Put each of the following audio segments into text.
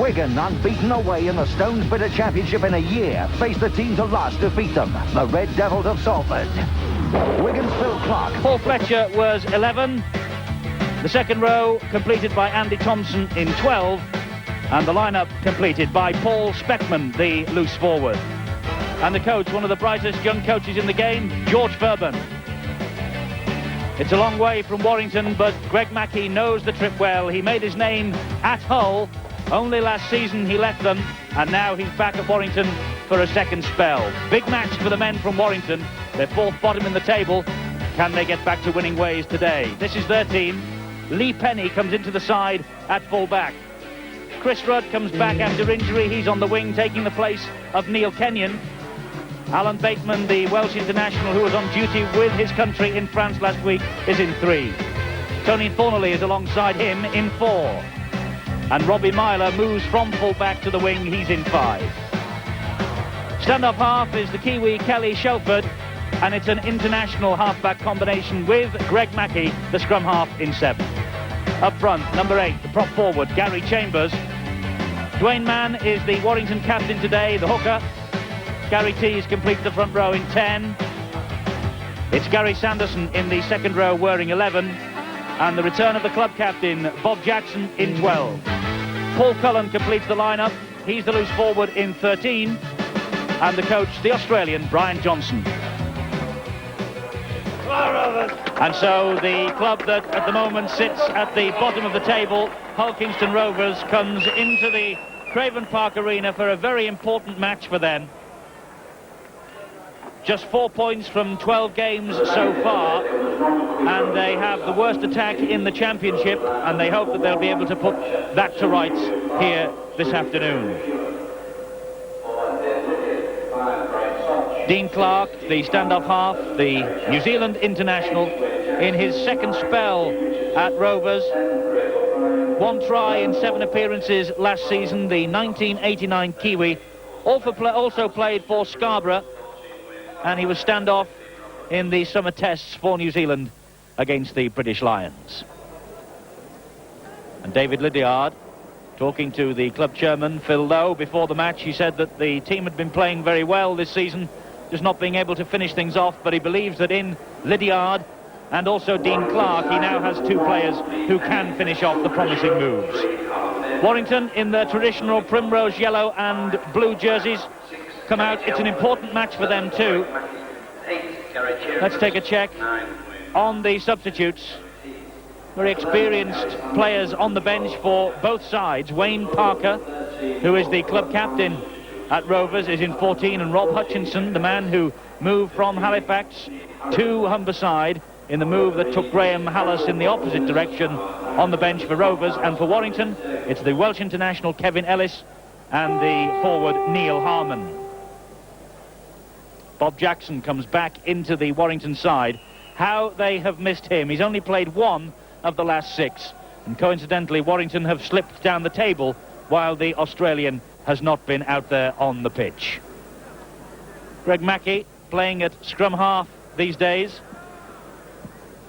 Wigan, unbeaten away in the Stones Bitter Championship in a year, face the team to last defeat them, the Red Devils of Salford. Wigan's Phil Clark. Paul Fletcher was 11. The second row completed by Andy Thompson in 12. And the lineup completed by Paul Speckman, the loose forward. And the coach, one of the brightest young coaches in the game, George Fairbairn. It's a long way from Warrington, but Greg Mackey knows the trip well. He made his name at Hull. Only last season he left them, and now he's back at Warrington for a second spell. Big match for the men from Warrington. They're fourth bottom in the table. Can they get back to winning ways today? This is their team. Lee Penny comes into the side at full-back. Chris Rudd comes back after injury. He's on the wing, taking the place of Neil Kenyon. Alan Bateman, the Welsh international who was on duty with his country in France last week, is in 3. Tony Thornley is alongside him in 4. And Robbie Myler moves from full-back to the wing. He's in 5. Stand-up half is the Kiwi Kelly Shelford, and it's an international half-back combination with Greg Mackey, the scrum half, in 7. Up front, number 8, the prop forward, Gary Chambers. Dwayne Mann is the Warrington captain today, the hooker. Gary Tees completes the front row in 10. It's Gary Sanderson in the second row wearing 11. And the return of the club captain, Bob Jackson, in 12. Paul Cullen completes the lineup. He's the loose forward in 13. And the coach, the Australian, Brian Johnson. And so the club that at the moment sits at the bottom of the table, Hull Kingston Rovers, comes into the Craven Park Arena for a very important match for them. Just 4 points from 12 games so far, and they have the worst attack in the championship, and they hope that they'll be able to put that to rights here this afternoon. Dean Clark, the stand-up half, the New Zealand international, in his second spell at Rovers. 1 try in 7 appearances last season, the 1989 Kiwi. Also played for Scarborough, and he was stand-off in the summer tests for New Zealand against the British Lions. And David Lydiard, talking to the club chairman, Phil Lowe, before the match, he said that the team had been playing very well this season, just not being able to finish things off, but he believes that in Lydiard and also Dean Clark, he now has 2 players who can finish off the promising moves. Warrington, in their traditional primrose yellow and blue jerseys, come out. It's an important match for them too. Let's take a check on the substitutes. Very experienced players on the bench for both sides. Wayne Parker, who is the club captain at Rovers, is in 14, and Rob Hutchinson, the man who moved from Halifax to Humberside in the move that took Graham Hallis in the opposite direction, on the bench for Rovers. And for Warrington, it's the Welsh international Kevin Ellis and the forward Neil Harmon. Bob Jackson comes back into the Warrington side. How they have missed him. He's only played 1 of the last 6. And coincidentally, Warrington have slipped down the table while the Australian has not been out there on the pitch. Greg Mackey playing at scrum half these days,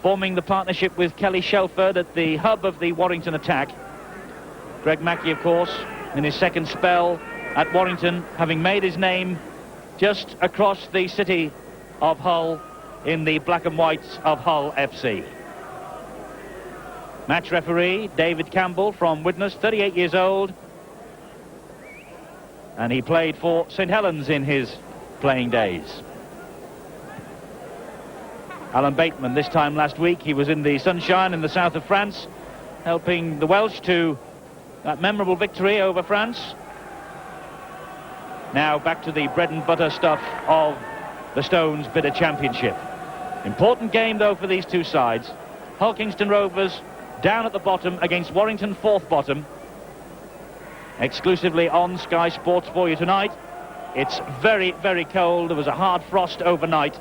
forming the partnership with Kelly Shelford at the hub of the Warrington attack. Greg Mackey, of course, in his second spell at Warrington, having made his name just across the city of Hull in the black and whites of Hull FC. Match referee David Campbell from Widnes, 38 years old, and he played for St Helens in his playing days. Alan Bateman, this time last week, he was in the sunshine in the south of France, helping the Welsh to that memorable victory over France. Now back to the bread and butter stuff of the Stones Bitter Championship. Important game, though, for these 2 sides. Hull Kingston Rovers down at the bottom against Warrington, 4th bottom. Exclusively on Sky Sports for you tonight. It's very, very cold. There was a hard frost overnight,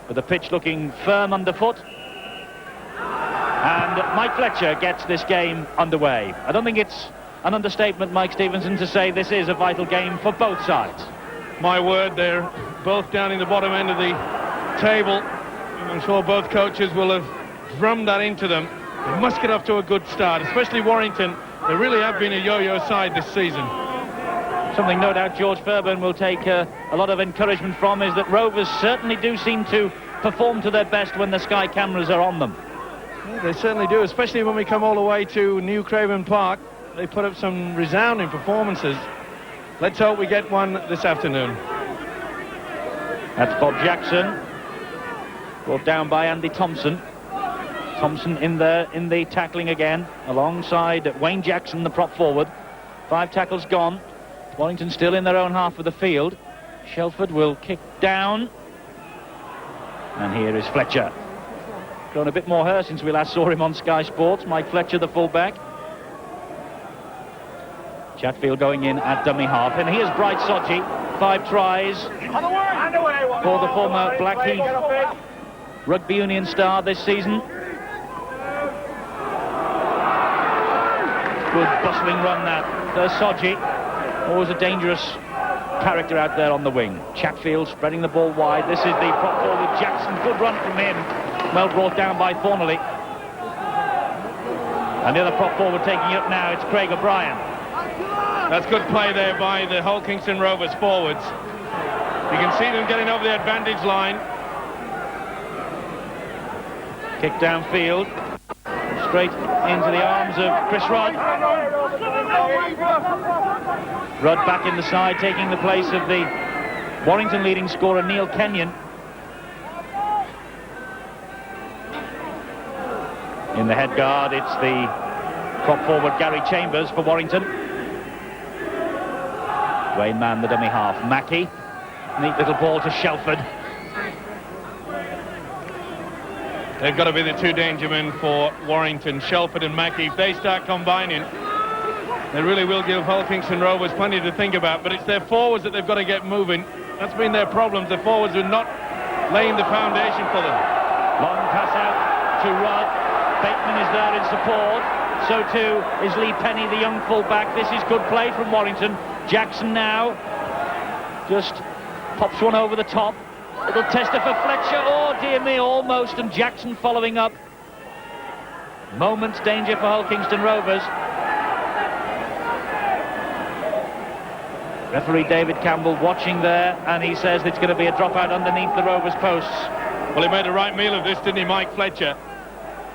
with the pitch looking firm underfoot. And Mike Fletcher gets this game underway. I don't think it's an understatement, Mike Stevenson, to say this is a vital game for both sides. My word, they're both down in the bottom end of the table. I'm sure both coaches will have drummed that into them. They must get off to a good start, especially Warrington, They really have been a yo-yo side this season. Something no doubt George Fairbairn will take a lot of encouragement from is that Rovers certainly do seem to perform to their best when the Sky cameras are on them. Yeah, they certainly do, especially when we come all the way to New Craven Park. They put up some resounding performances. Let's hope we get one this afternoon. That's Bob Jackson, brought down by Andy Thompson. Thompson in there in the tackling again, alongside Wayne Jackson, the prop forward. 5 tackles gone. Warrington still in their own half of the field. Shelford will kick down. And here is Fletcher. Grown a bit more hair since we last saw him on Sky Sports. Mike Fletcher, the fullback. Chatfield going in at dummy half. And here's Bright Sodgy. 5 tries for the former Blackheath Rugby Union star this season. Good bustling run that. There's Sodgy. Always a dangerous character out there on the wing. Chatfield spreading the ball wide. This is the prop forward Jackson. Good run from him. Well brought down by Thornley. And the other prop forward taking it up now, it's Craig O'Brien. That's good play there by the Hull Kingston Rovers forwards. You can see them getting over the advantage line. Kick downfield. Straight into the arms of Chris Rudd. Rudd back in the side, taking the place of the Warrington leading scorer Neil Kenyon. In the head guard, it's the prop forward Gary Chambers for Warrington. Dwayne Mann, the dummy half. Mackey, neat little ball to Shelford. They've got to be the 2 danger men for Warrington, Shelford and Mackey. If they start combining, they really will give Hull Kingston Rovers plenty to think about, but it's their forwards that they've got to get moving. That's been their problems. The forwards are not laying the foundation for them. Long pass out to Rudd. Bateman is there in support. So too is Lee Penny, the young fullback. This is good play from Warrington. Jackson now just pops one over the top. Little tester for Fletcher. Oh dear me, almost. And Jackson following up. Moment's danger for Hull Kingston Rovers. Referee David Campbell watching there, and he says it's going to be a dropout underneath the Rovers posts. Well, he made a right meal of this, didn't he, Mike Fletcher?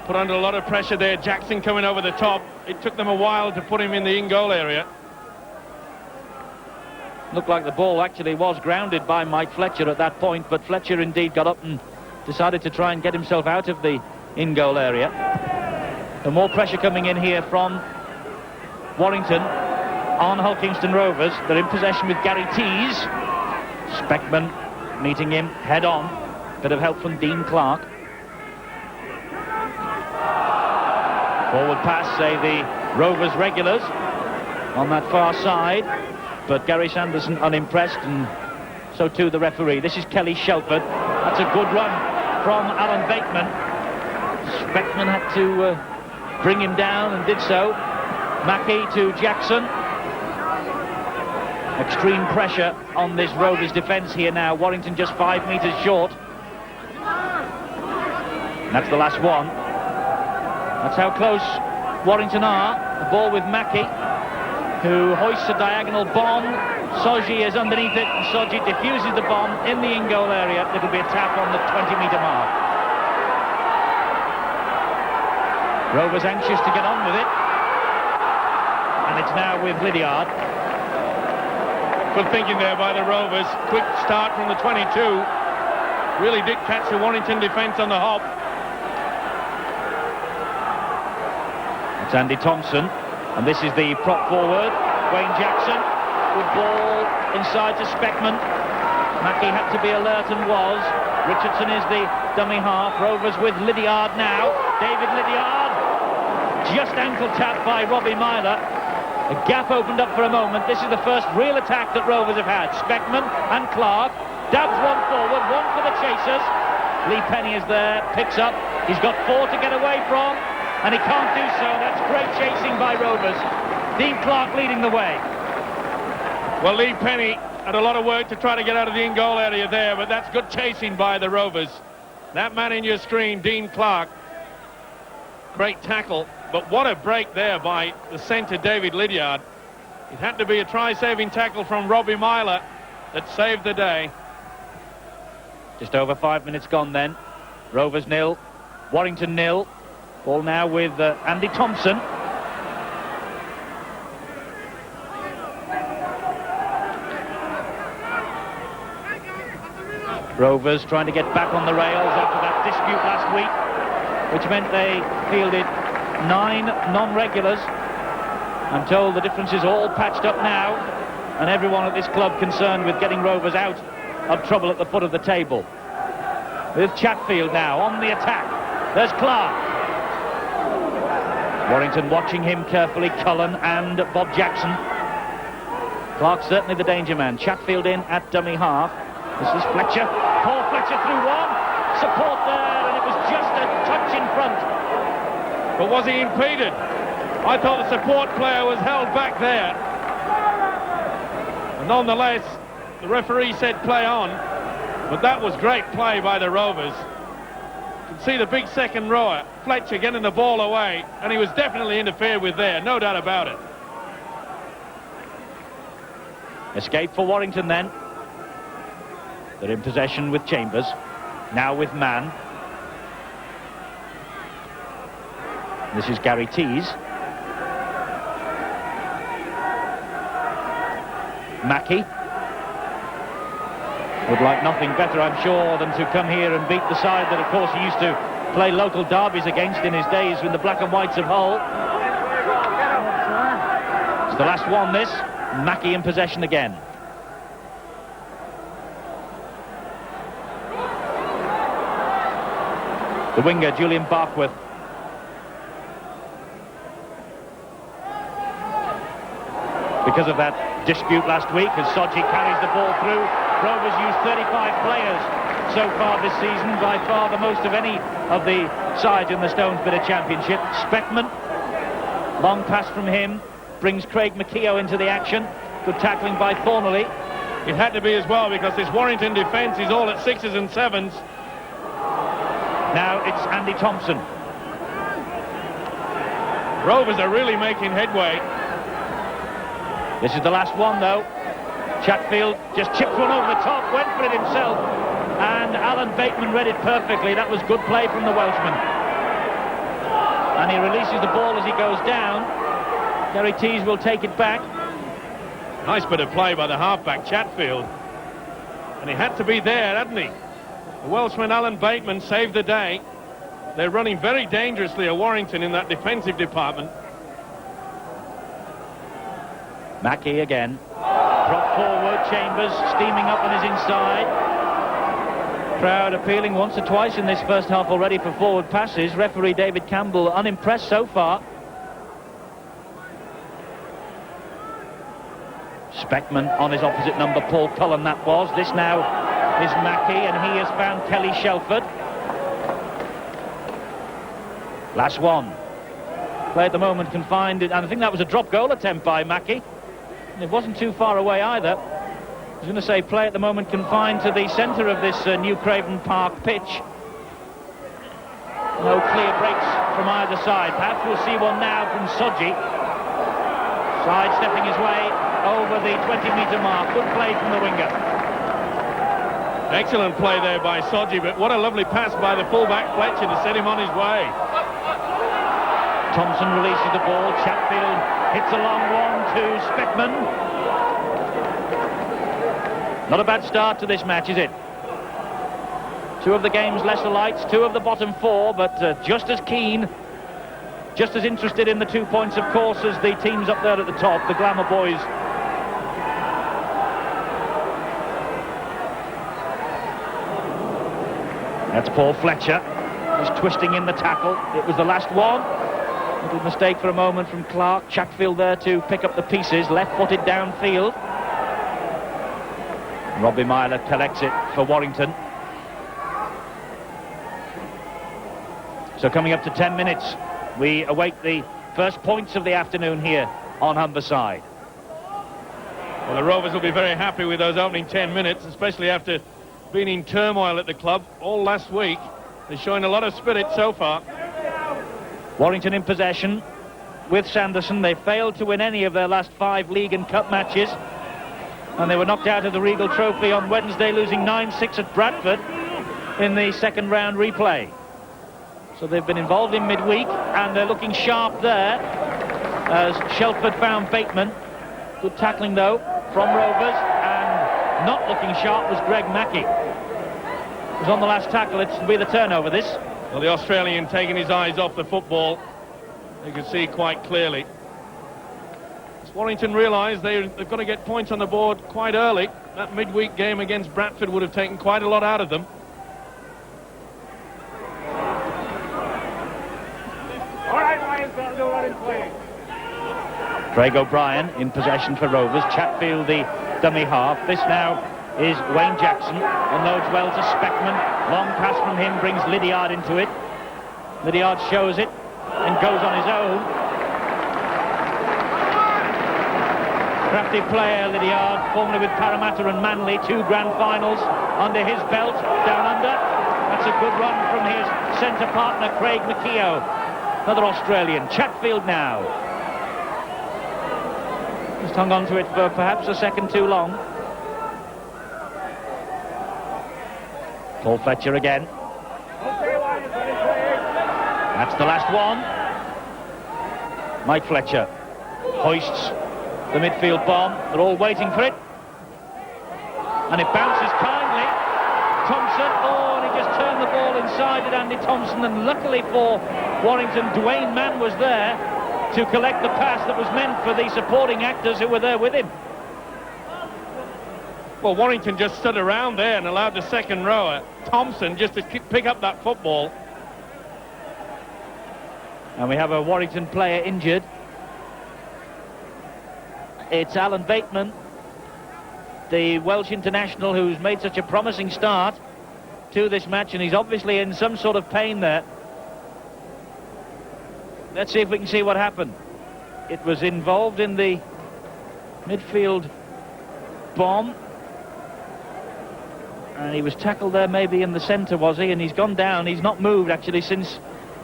Put under a lot of pressure there. Jackson coming over the top. It took them a while to put him in the in-goal area. Looked like the ball actually was grounded by Mike Fletcher at that point, but Fletcher indeed got up and decided to try and get himself out of the in-goal area. So more pressure coming in here from Warrington on Hull Kingston Rovers. They're in possession with Gary Tees. Speckman meeting him head on. Bit of help from Dean Clark. Forward pass, say the Rovers regulars on that far side. But Gary Sanderson unimpressed, and so too the referee. This is Kelly Shelford. That's a good run from Alan Bateman. Speckman had to bring him down and did so. Mackey to Jackson. Extreme pressure on this Rovers defence here now. Warrington just 5 metres short. And that's the last one. That's how close Warrington are. The ball with Mackey, who hoists a diagonal bomb. Sodgy is underneath it, and Sodgy diffuses the bomb in the in-goal area. It'll be a tap on the 20-metre mark. Rovers anxious to get on with it. And it's now with Lydiard. Good thinking there by the Rovers. Quick start from the 22. Really did catch the Warrington defence on the hop. It's Andy Thompson. And this is the prop forward, Wayne Jackson. Good ball inside to Speckman. Mackey had to be alert and was. Richardson is the dummy half. Rovers with Lydiard now. David Lydiard. Just ankle tap by Robbie Myler. A gap opened up for a moment. This is the first real attack that Rovers have had. Speckman and Clark. Dabs one forward, one for the chasers. Lee Penny is there, picks up. He's got 4 to get away from. And he can't do so. That's great chasing by Rovers. Dean Clark leading the way. Well, Lee Penny had a lot of work to try to get out of the in-goal area there, but that's good chasing by the Rovers. That man in your screen, Dean Clark. Great tackle. But what a break there by the centre, David Lydiard. It had to be a try-saving tackle from Robbie Myler that saved the day. Just over 5 minutes gone then. Rovers 0, Warrington 0. Ball now with Andy Thompson. Rovers trying to get back on the rails after that dispute last week, which meant they fielded 9 non-regulars. I'm told the difference is all patched up now, and everyone at this club concerned with getting Rovers out of trouble at the foot of the table. With Chatfield now on the attack. There's Clark. Warrington watching him carefully, Cullen and Bob Jackson. Clark certainly the danger man. Chatfield in at dummy half. This is Fletcher. Paul Fletcher through one. Support there, and it was just a touch in front. But was he impeded? I thought the support player was held back there. And nonetheless, the referee said play on. But that was great play by the Rovers. You can see the big second rower, Fletcher, getting the ball away, and he was definitely interfered with there, no doubt about it. Escape for Warrington then. They're in possession with Chambers. Now with Mann. This is Gary Tees. Mackey would like nothing better, I'm sure, than to come here and beat the side that, of course, he used to play local derbies against in his days with the Black and Whites of Hull. It's the last one, this. Mackey in possession again. The winger, Julian Barkworth. Because of that dispute last week, as Soji carries the ball through, Rovers used 35 players so far this season, by far the most of any of the sides in the Stones Bidder Championship. Speckman, long pass from him, brings Craig McKeough into the action. Good tackling by Thornley. It had to be as well, because this Warrington defence is all at 6s and 7s. Now it's Andy Thompson. Rovers are really making headway. This is the last one, though. Chatfield just chipped one over the top, went for it himself, and Alan Bateman read it perfectly. That was good play from the Welshman. And he releases the ball as he goes down. Gary Tees will take it back. Nice bit of play by the halfback, Chatfield. And he had to be there, hadn't he? The Welshman Alan Bateman saved the day. They're running very dangerously at Warrington in that defensive department. Mackey again. Drop forward, Chambers steaming up on his inside. Crowd appealing once or twice in this first half already for forward passes. Referee David Campbell unimpressed so far. Speckman on his opposite number, Paul Cullen that was. This now is Mackey, and he has found Kelly Shelford. Last one. Play at the moment confined, and I think that was a drop goal attempt by Mackey. And it wasn't too far away either. I was going to say play at the moment confined to the centre of this New Craven Park pitch. No clear breaks from either side. Perhaps we'll see one now from Soji. Sidestepping his way over the 20-metre mark. Good play from the winger. Excellent play there by Soji, but what a lovely pass by the fullback Fletcher to set him on his way. Thompson releases the ball. Chatfield hits a long one to Speckman. Not a bad start to this match, is it? Two of the game's lesser lights, two of the bottom four, but just as keen, just as interested in the 2 points, of course, as the teams up there at the top, the Glamour boys. That's Paul Fletcher. He's twisting in the tackle. It was the last one. Little mistake for a moment from Clark. Chatfield there to pick up the pieces, left-footed downfield. Robbie Myler collects it for Warrington. So coming up to 10 minutes, we await the first points of the afternoon here on Humberside. Well, the Rovers will be very happy with those opening 10 minutes, especially after being in turmoil at the club all last week. They're showing a lot of spirit so far. Warrington in possession with Sanderson. They failed to win any of their last 5 league and cup matches, and they were knocked out of the Regal Trophy on Wednesday, losing 9-6 at Bradford in the second round replay. So they've been involved in midweek, and they're looking sharp there as Shelford found Bateman. Good tackling though from Rovers, and not looking sharp was Greg Mackey. It was on the last tackle. It's to be the turnover, this. Well, the Australian taking his eyes off the football. You can see quite clearly. As Warrington realised they've got to get points on the board quite early. That midweek game against Bradford would have taken quite a lot out of them. Craig O'Brien in possession for Rovers. Chatfield the dummy half. This now is Wayne Jackson. Unloads well to Speckman. Long pass from him brings Lydiard into it. Lydiard shows it and goes on his own. Crafty player, Lydiard, formerly with Parramatta and Manly, 2 grand finals under his belt, down under. That's a good run from his centre partner, Craig McKeough, another Australian. Chatfield now. Just hung on to it for perhaps a second too long. Paul Fletcher again. That's the last one. Mike Fletcher hoists the midfield bomb. They're all waiting for it. And it bounces kindly. Thompson, and he just turned the ball inside at Andy Thompson, and luckily for Warrington, Dwayne Mann was there to collect the pass that was meant for the supporting actors who were there with him. Well, Warrington just stood around there and allowed the second rower, Thompson, just to pick up that football. And we have a Warrington player injured. It's Alan Bateman, the Welsh international who's made such a promising start to this match, and he's obviously in some sort of pain there. Let's see if we can see what happened. It was involved in the midfield bomb, and he was tackled there maybe in the centre, was he? And he's gone down. He's not moved actually since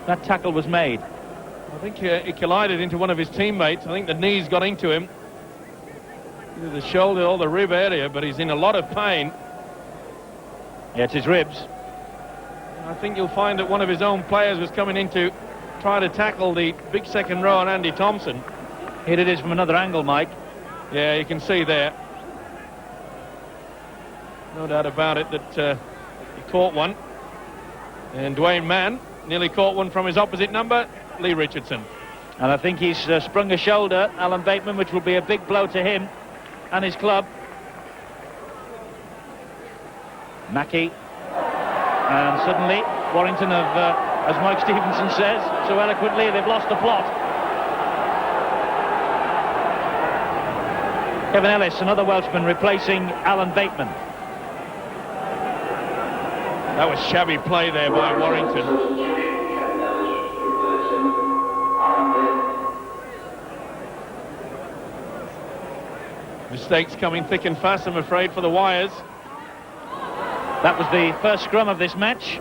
that tackle was made. I think he collided into one of his teammates. I think the knees got into him, either the shoulder or the rib area, but he's in a lot of pain. Yeah, it's his ribs. I think you'll find that one of his own players was coming in to try to tackle the big second row on Andy Thompson. Here it is from another angle, Mike. Yeah, you can see there. No doubt about it that he caught one. And Dwayne Mann nearly caught one from his opposite number, Lee Richardson. And I think he's sprung a shoulder, Alan Bateman, which will be a big blow to him and his club. Mackey. And suddenly, Warrington have, as Mike Stevenson says so eloquently, they've lost the plot. Kevin Ellis, another Welshman, replacing Alan Bateman. That was shabby play there by Warrington. Mistakes coming thick and fast, I'm afraid, for the Wires. That was the first scrum of this match.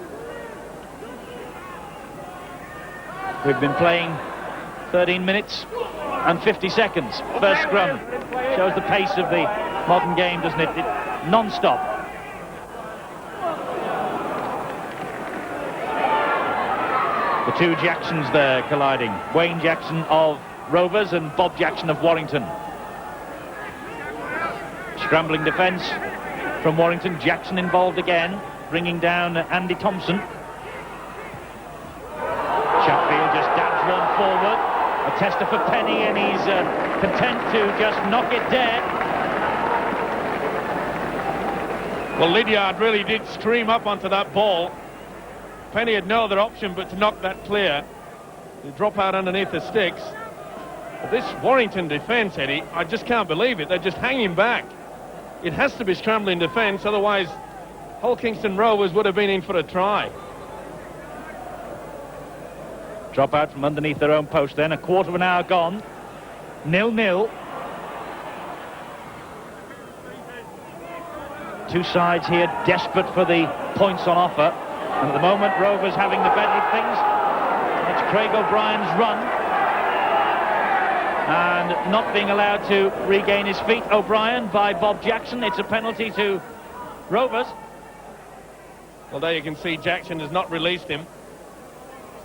We've been playing 13 minutes and 50 seconds. First scrum. Shows the pace of the modern game, doesn't it? Non-stop. The two Jacksons there colliding. Wayne Jackson of Rovers and Bob Jackson of Warrington. Scrambling defence from Warrington. Jackson involved again, bringing down Andy Thompson. Chatfield just dabs one forward. A tester for Penny, and he's content to just knock it dead. Well, Lydiard really did stream up onto that ball. Penny had no other option but to knock that clear, to drop out underneath the sticks. But this Warrington defence, Eddie, I just can't believe it. They're just hanging back. It has to be scrambling defence, otherwise Hull Kingston Rovers would have been in for a try. Drop out from underneath their own post then. A quarter of an hour gone. 0-0. Two sides here desperate for the points on offer. And at the moment, Rovers having the better of things. That's Craig O'Brien's run and not being allowed to regain his feet. O'Brien by Bob Jackson. It's a penalty to Rovers. Well, there you can see Jackson has not released him.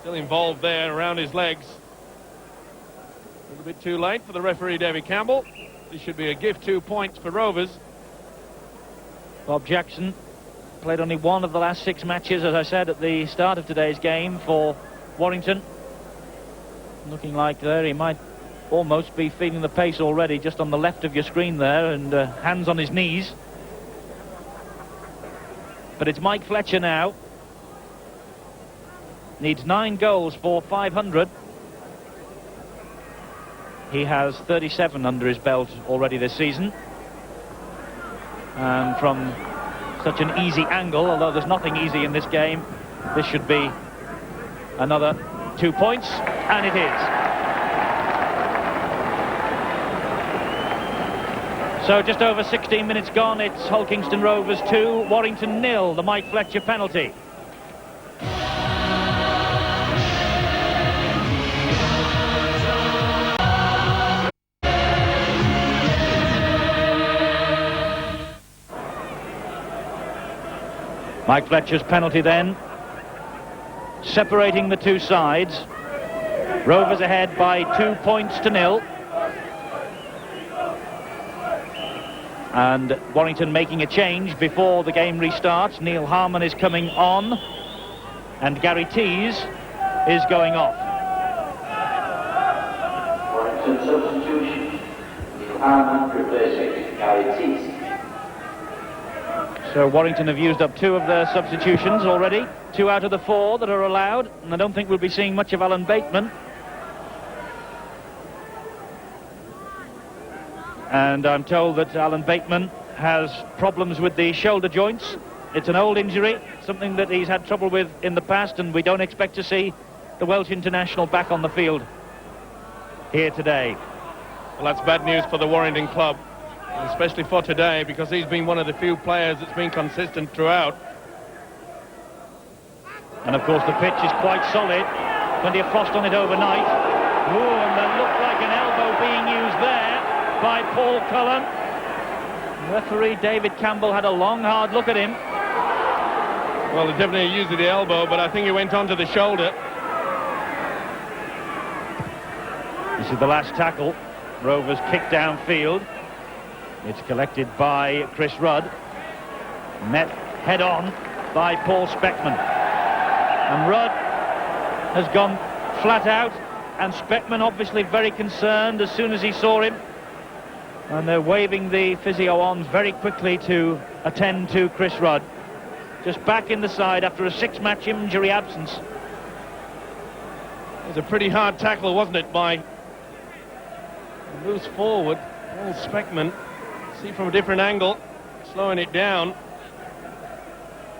Still involved there around his legs. A little bit too late for the referee, David Campbell. This should be a gift, 2 points for Rovers. Bob Jackson played only one of the last 6 matches, as I said at the start of today's game, for Warrington. Looking like there he might almost be feeling the pace already, just on the left of your screen there, and hands on his knees. But it's Mike Fletcher now. Needs 9 goals for 500. He has 37 under his belt already this season. And from such an easy angle, although there's nothing easy in this game, this should be another 2 points, and it is. So just over 16 minutes gone, it's Hull Kingston Rovers 2, Warrington 0, the Mike Fletcher penalty. Mike Fletcher's penalty then, separating the two sides. Rovers ahead by 2 points to 0. And Warrington making a change before the game restarts. Neil Harmon is coming on, and Gary Tees is going off. Warrington substitution, Neil Harmon replacing Gary Tees. So Warrington have used up 2 of their substitutions already, 2 out of the 4 that are allowed, and I don't think we'll be seeing much of Alan Bateman. And I'm told that Alan Bateman has problems with the shoulder joints. It's an old injury, something that he's had trouble with in the past, and we don't expect to see the Welsh international back on the field here today. Well, that's bad news for the Warrington club, especially for today, because he's been one of the few players that's been consistent throughout. And of course the pitch is quite solid. Plenty of frost on it overnight. Ooh, and there looked like an elbow being used there by Paul Cullen. Referee David Campbell had a long, hard look at him. Well, they definitely used the elbow, but I think he went onto the shoulder. This is the last tackle. Rovers kick downfield. It's collected by Chris Rudd. Met head on by Paul Speckman. And Rudd has gone flat out, and Speckman obviously very concerned as soon as he saw him. And they're waving the physio on very quickly to attend to Chris Rudd. Just back in the side after a 6-match injury absence. It was a pretty hard tackle, wasn't it, by loose forward Paul Speckman. See from a different angle, slowing it down.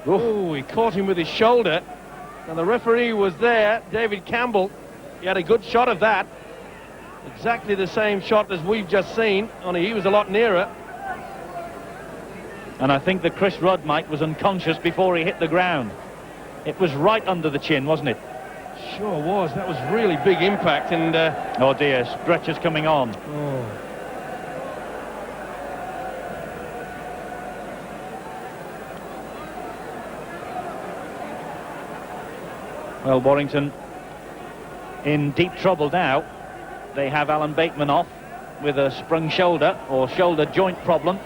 Oh, he caught him with his shoulder. And the referee was there, David Campbell. He had a good shot of that. Exactly the same shot as we've just seen, only he was a lot nearer. And I think that Chris Rudd, Mike, was unconscious before he hit the ground. It was right under the chin, wasn't it? Sure was. That was really big impact. And oh dear, stretcher's coming on. Oh. Well, Warrington in deep trouble now. They have Alan Bateman off with a sprung shoulder or shoulder joint problem,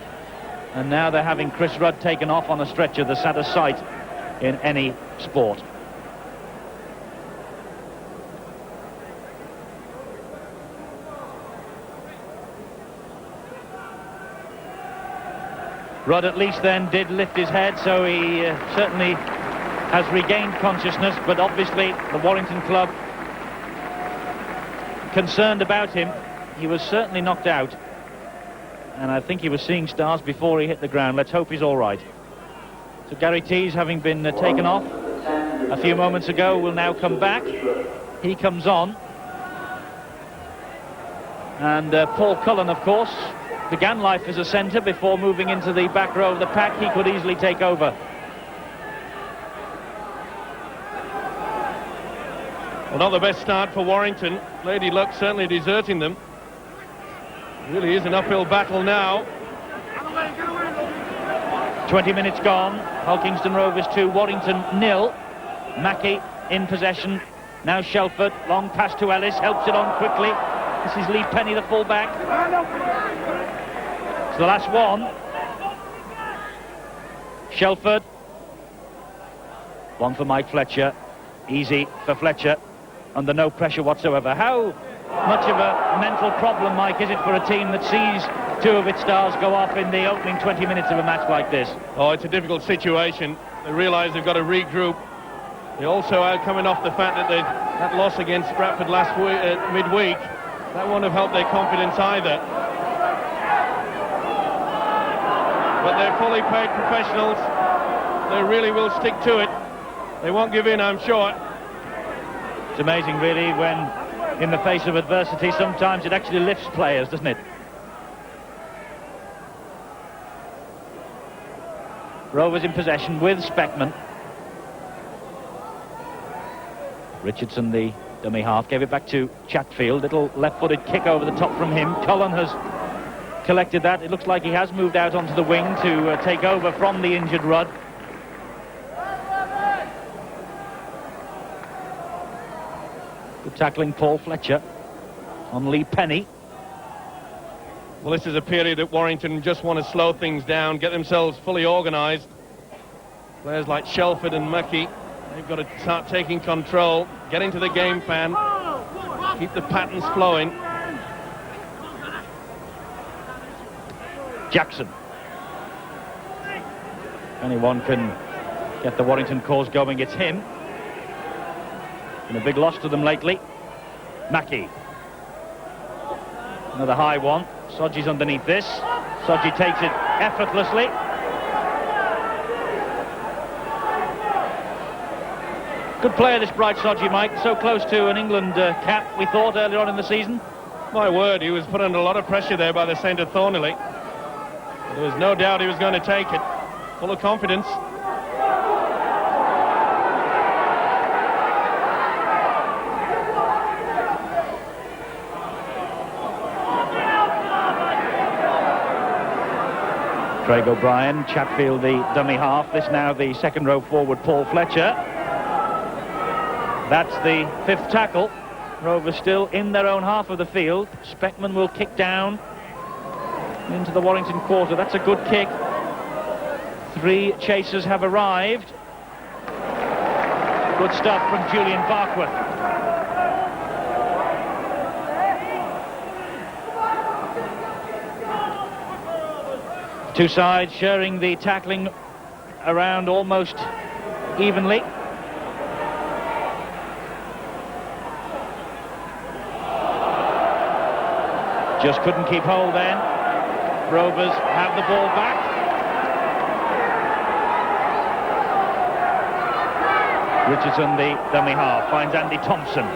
and now they're having Chris Rudd taken off on a stretcher, the saddest sight in any sport. Rudd at least then did lift his head, so he certainly has regained consciousness, but obviously the Warrington club concerned about him. He was certainly knocked out, and I think he was seeing stars before he hit the ground. Let's hope he's all right. So Gary Tees, having been taken off a few moments ago, will now come back. He comes on, and Paul Cullen, of course, began life as a centre before moving into the back row of the pack. He could easily take over. Well, not the best start for Warrington. Lady Luck certainly deserting them. It really is an uphill battle now. 20 minutes gone. Hull Kingston Rovers 2, Warrington 0. Mackey in possession. Now Shelford, long pass to Ellis, helps it on quickly. This is Lee Penny, the full-back. It's the last one. Shelford. One for Mike Fletcher. Easy for Fletcher, under no pressure whatsoever. How much of a mental problem, Mike, is it for a team that sees two of its stars go off in the opening 20 minutes of a match like this? Oh, it's a difficult situation. They realise they've got to regroup. They also are coming off the fact that that loss against Stratford last week, midweek, that won't have helped their confidence either. But they're fully paid professionals. They really will stick to it. They won't give in, I'm sure. It's amazing, really, when in the face of adversity, sometimes it actually lifts players, doesn't it? Rovers in possession with Speckman. Richardson, the dummy half, gave it back to Chatfield. Little left-footed kick over the top from him. Cullen has collected that. It looks like he has moved out onto the wing to take over from the injured Rudd. Good tackling, Paul Fletcher on Lee Penny. Well, this is a period that Warrington just want to slow things down, get themselves fully organised. Players like Shelford and Muckey, they've got to start taking control, get into the game plan, keep the patterns flowing. Jackson. Anyone can get the Warrington cause going, it's him. Been a big loss to them lately. Mackey. Another high one. Sodji's underneath this. Sodji takes it effortlessly. Good player, this Bright Sodji, Mike. So close to an England cap, we thought, earlier on in the season. My word, he was put under a lot of pressure there by the centre Thornley. There was no doubt he was going to take it. Full of confidence. Craig O'Brien, Chatfield the dummy half. This now the second row forward, Paul Fletcher. That's the fifth tackle. Rovers still in their own half of the field. Speckman will kick down into the Warrington quarter. That's a good kick. 3 chasers have arrived. Good stuff from Julian Barkworth. Two sides sharing the tackling around almost evenly. Just couldn't keep hold then. Rovers have the ball back. Richardson, the dummy half, finds Andy Thompson.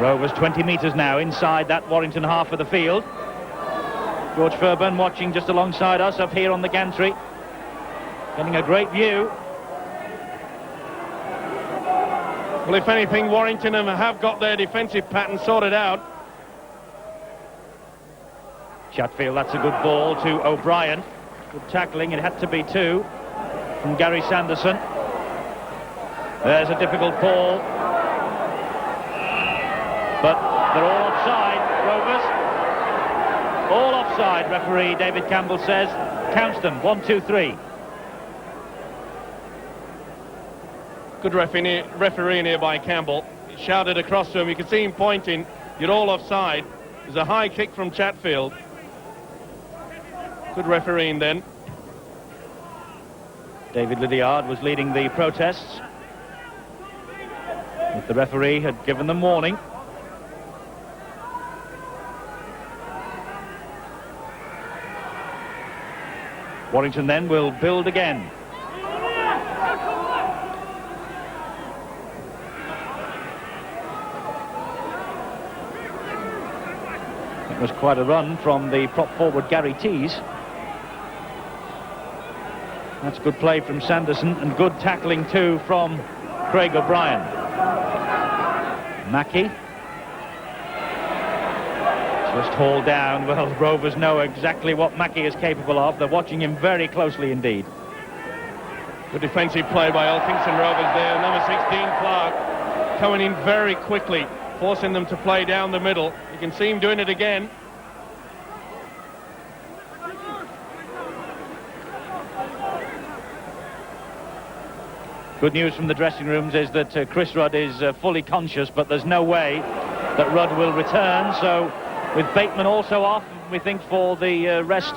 Rovers 20 metres now inside that Warrington half of the field. George Fairburn watching just alongside us up here on the gantry. Getting a great view. Well, if anything, Warrington have got their defensive pattern sorted out. Chatfield, that's a good ball to O'Brien. Good tackling, it had to be 2 from Gary Sanderson. There's a difficult ball. But they're all offside, Rovers. All offside, referee David Campbell says. Counts them, 1, 2, 3. Good refereeing here by Campbell. He shouted across to him. You can see him pointing. You're all offside. There's a high kick from Chatfield. Good refereeing then. David Lydiard was leading the protests. But the referee had given them warning. Warrington then will build again. It was quite a run from the prop forward Gary Tees. That's good play from Sanderson, and good tackling too from Craig O'Brien. Mackey. Just hauled down. Well, Rovers know exactly what Mackey is capable of. They're watching him very closely indeed. Good defensive play by Elkington Rovers there. Number 16, Clark, coming in very quickly, forcing them to play down the middle. You can see him doing it again. Good news from the dressing rooms is that Chris Rudd is fully conscious, but there's no way that Rudd will return. So with Bateman also off, we think for the rest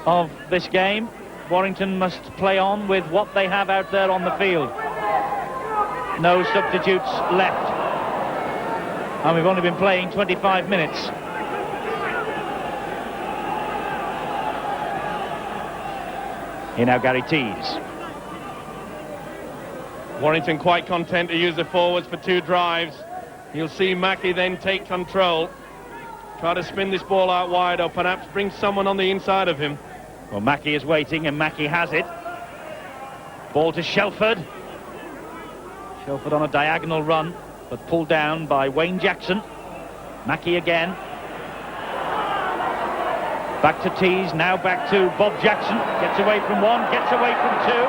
of this game, Warrington must play on with what they have out there on the field. No substitutes left. And we've only been playing 25 minutes. Here now Gary Tees. Warrington quite content to use the forwards for 2 drives. You'll see Mackey then take control. Try to spin this ball out wide, or perhaps bring someone on the inside of him. Well, Mackey is waiting, and Mackey has it. Ball to Shelford. Shelford on a diagonal run, but pulled down by Wayne Jackson. Mackey again. Back to Tees, now back to Bob Jackson. Gets away from one, gets away from two.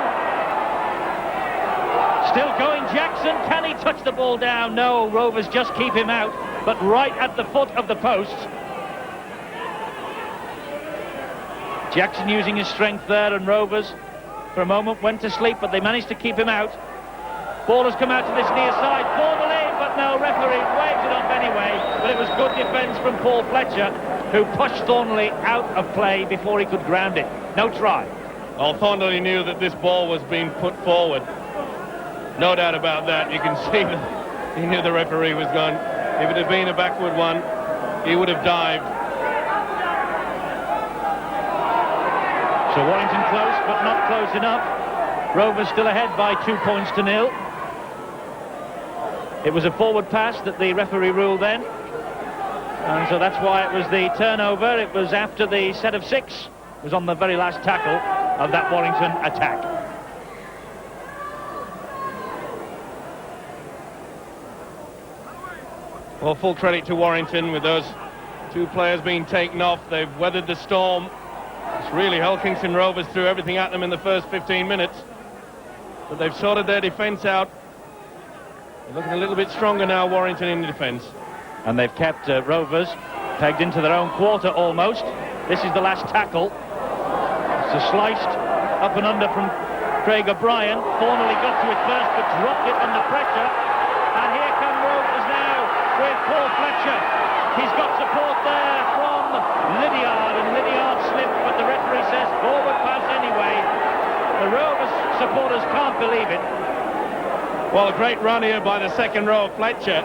Still going Jackson, can he touch the ball down? No, Rovers just keep him out, but right at the foot of the post. Jackson using his strength there, and Rovers for a moment went to sleep, but they managed to keep him out. Ball has come out to this near side, formally, but no, referee waves it off anyway. But it was good defence from Paul Fletcher, who pushed Thornley out of play before he could ground it. No try. Well, Thornley knew that this ball was being put forward. No doubt about that. You can see that he knew the referee was gone. If it had been a backward one, he would have dived. So Warrington close, but not close enough. Rovers still ahead by 2 points to 0. It was a forward pass that the referee ruled then. And so that's why it was the turnover. It was after the set of 6. It was on the very last tackle of that Warrington attack. Well, full credit to Warrington with those 2 players being taken off. They've weathered the storm. It's really Elkington Rovers threw everything at them in the first 15 minutes. But they've sorted their defence out. They're looking a little bit stronger now, Warrington, in the defence. And they've kept Rovers pegged into their own quarter almost. This is the last tackle. It's a sliced up and under from Craig O'Brien. Thornley got to it first, but dropped it under pressure. And here come Rovers now with Paul Fletcher. He's got support there from Lydiard, and Lydiard slipped, but the referee says forward pass anyway. The Rovers supporters can't believe it. Well, a great run here by the second row of Fletcher.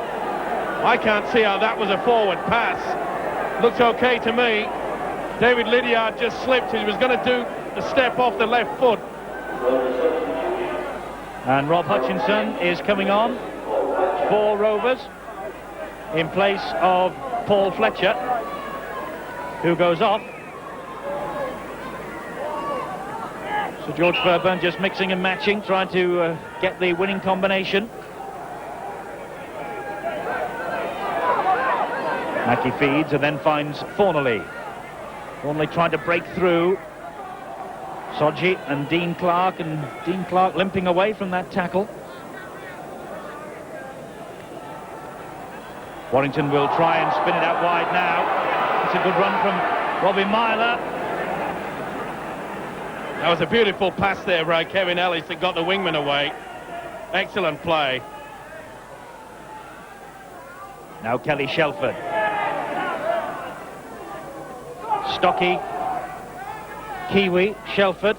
I can't see how that was a forward pass. Looks okay to me. David Lydiard just slipped. He was going to do the step off the left foot. And Rob Hutchinson is coming on for Rovers in place of Paul Fletcher, who goes off. So George Fairburn just mixing and matching, trying to get the winning combination. Mackey feeds and then finds Thornley. Thornley trying to break through Sodji and Dean Clark limping away from that tackle. Warrington will try and spin it out wide now. It's a good run from Robbie Myler. That was a beautiful pass there by Kevin Ellis that got the wingman away. Excellent play. Now Kelly Shelford. Stocky, Kiwi, Shelford.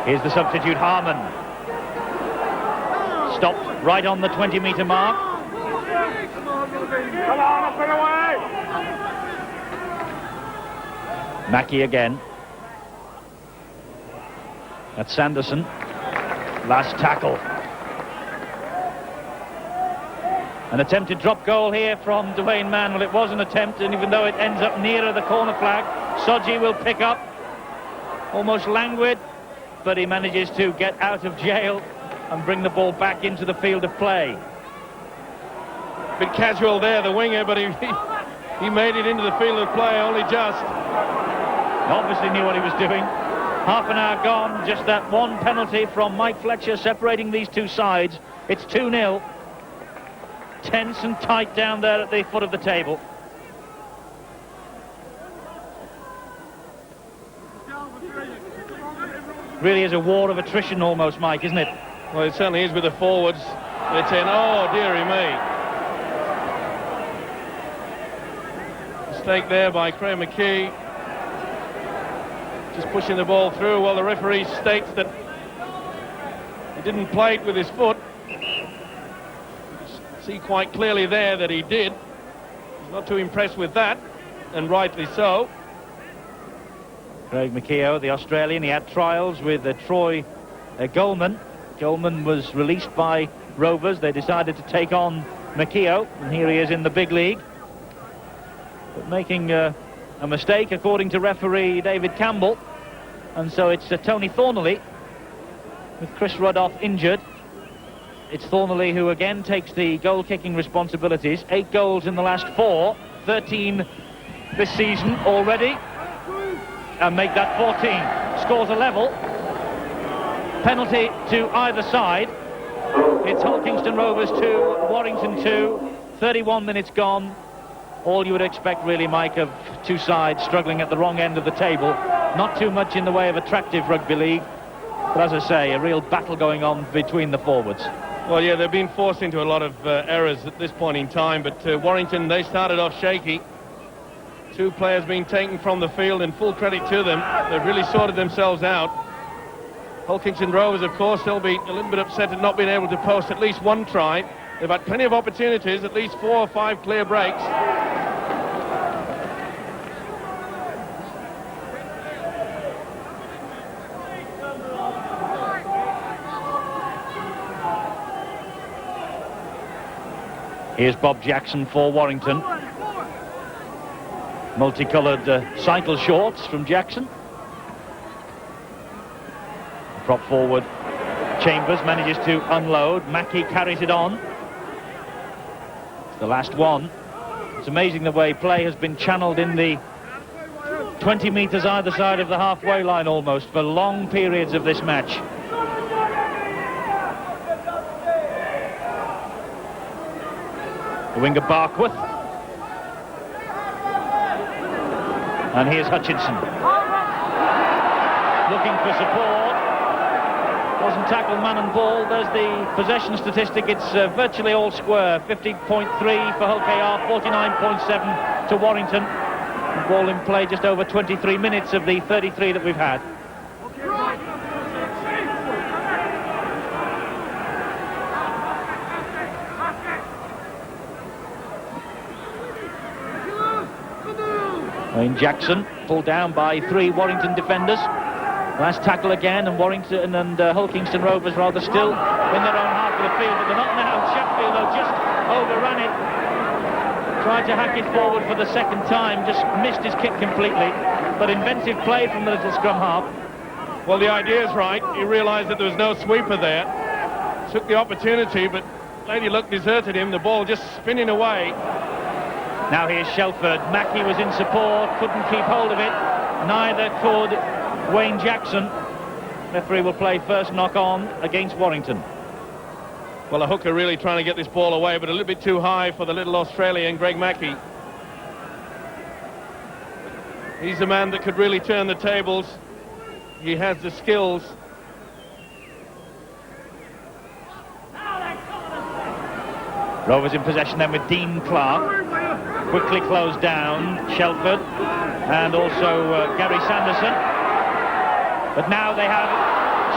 Here's the substitute, Harmon. Stopped right on the 20-metre mark. Come on, up and away! Mackey again. That's Sanderson. Last tackle. An attempted drop goal here from Dwayne Mann. Well, it was an attempt, and even though it ends up nearer the corner flag, Sodji will pick up. almost languid, but he manages to get out of jail and bring the ball back into the field of play. Bit casual there, the winger, but he made it into the field of play only just. Obviously knew what he was doing. Half an hour gone, just that one penalty from Mike Fletcher separating these two sides. It's 2-0. Tense and tight down there at the foot of the table. Really is a war of attrition almost, Mike, isn't it? Well, it certainly is with the forwards. It's in. Oh, dearie me. Mistake there by Craig McKee. Just pushing the ball through. Well, the referee states that he didn't play it with his foot. See quite clearly there that he did. He's not too impressed with that, and rightly so. Craig McKee, the Australian, he had trials with Troy Goldman. Goldman was released by Rovers. They decided to take on McKee, and here he is in the big league. But making a mistake, according to referee David Campbell. And so it's Tony Thornley, with Chris Ruddoff injured. It's Thornley who again takes the goal-kicking responsibilities. 8 goals in the last 4, 13 this season already. And make that 14. Scores a level. Penalty to either side. It's Hull Kingston Rovers 2, Warrington 2. 31 minutes gone. All you would expect really, Mike, of two sides struggling at the wrong end of the table. Not too much in the way of attractive rugby league. But as I say, a real battle going on between the forwards. Well, yeah, they've been forced into a lot of errors at this point in time, but Warrington, they started off shaky. 2 players being taken from the field, and full credit to them. They've really sorted themselves out. Hull Kingston Rovers, of course, they'll be a little bit upset at not being able to post at least one try. They've had plenty of opportunities, at least 4 or 5 clear breaks. Here's Bob Jackson for Warrington. Multicoloured cycle shorts from Jackson. Prop forward Chambers manages to unload. Mackey carries it on. It's the last one. It's amazing the way play has been channeled in the 20 metres either side of the halfway line almost for long periods of this match. The winger Barkworth. And here's Hutchinson. Looking for support. Wasn't tackled man and ball. There's the possession statistic. It's virtually all square. 50.3 for Hull KR, 49.7 to Warrington. The ball in play just over 23 minutes of the 33 that we've had. Wayne Jackson pulled down by 3 Warrington defenders. Last tackle again, and Warrington and Hull Kingston Rovers rather still in their own half of the field, but they're not now. Sheffield, though, just overran it. Tried to hack it forward for the second time, just missed his kick completely. But inventive play from the little scrum half. Well, the idea is right. He realised that there was no sweeper there. Took the opportunity, but Lady Luck deserted him. The ball just spinning away. Now here's Shelford. Mackey was in support, couldn't keep hold of it. Neither could Wayne Jackson. Referee will play first knock on against Warrington. Well, a hooker really trying to get this ball away, but a little bit too high for the little Australian, Greg Mackey. He's a man that could really turn the tables. He has the skills. Rovers in possession then with Dean Clark. Quickly closed down Shelford and also Gary Sanderson. But now they have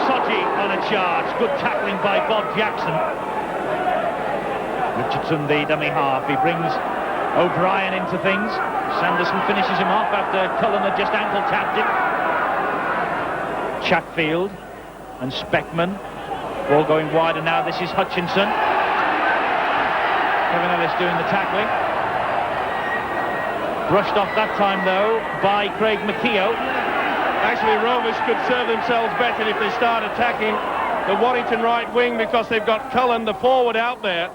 Sodgy on a charge. Good tackling by Bob Jackson. Richardson, the dummy half. He brings O'Brien into things. Sanderson finishes him off after Cullen had just ankle tapped it. Chatfield and Speckman. Ball going wide, and now this is Hutchinson. Kevin Ellis doing the tackling. Brushed off that time, though, by Craig McKee. Actually, Rovers could serve themselves better if they start attacking the Warrington right wing, because they've got Cullen, the forward, out there.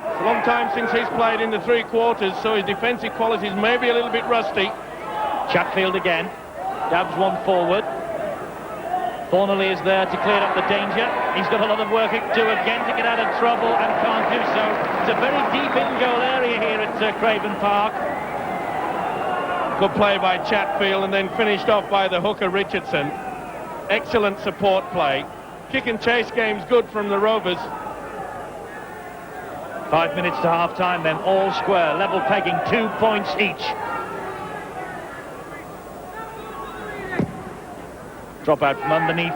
It's a long time since he's played in the three quarters, so his defensive qualities may be a little bit rusty. Chatfield again, dabs one forward. Thornley is there to clear up the danger. He's got a lot of work to do again to get out of trouble and can't do so. It's a very deep in-goal area here at Craven Park. Good play by Chatfield, and then finished off by the hooker Richardson. Excellent support play. Kick and chase game's good from the Rovers. 5 minutes to half-time then, all square, level pegging, 2 points each. Drop out from underneath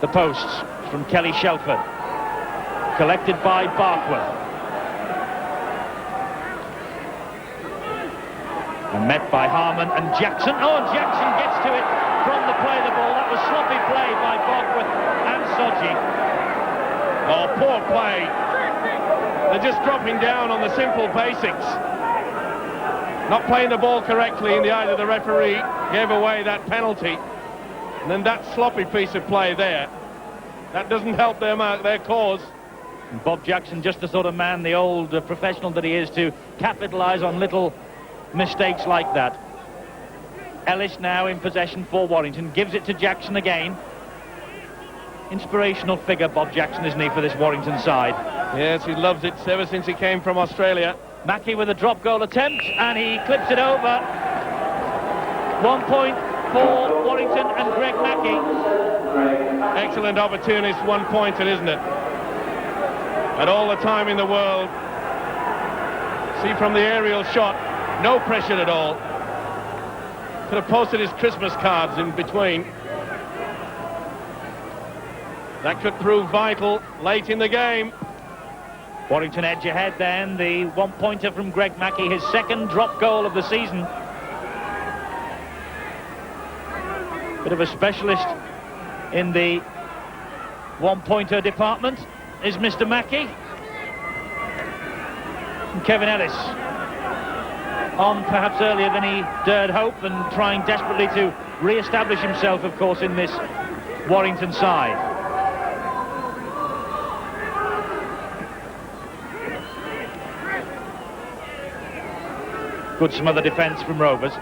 the posts from Kelly Shelford. Collected by Barkworth. And met by Harmon and Jackson. Oh, and Jackson gets to it from the play the ball. That was sloppy play by Barkworth and Sodji. Oh, poor play. They're just dropping down on the simple basics. Not playing the ball correctly in the eye of the referee. Gave away that penalty. And then that sloppy piece of play there, that doesn't help their cause. And Bob Jackson, just the sort of man, the old professional that he is, to capitalise on little mistakes like that. Ellis now in possession for Warrington, gives it to Jackson again. Inspirational figure, Bob Jackson, isn't he, for this Warrington side? Yes, he loves it ever since he came from Australia. Mackey with a drop goal attempt, and he clips it over. 1 point for Warrington and Greg Mackey. Excellent opportunist, one-pointer, isn't it? At all the time in the world. See from the aerial shot, no pressure at all. Could have posted his Christmas cards in between. That could prove vital late in the game. Warrington edge ahead then, the one-pointer from Greg Mackey, his second drop goal of the season. Bit of a specialist in the one-pointer department is Mr. Mackey. And Kevin Ellis on perhaps earlier than he dared hope, and trying desperately to re-establish himself, of course, in this Warrington side. Good smother defence from Rovers.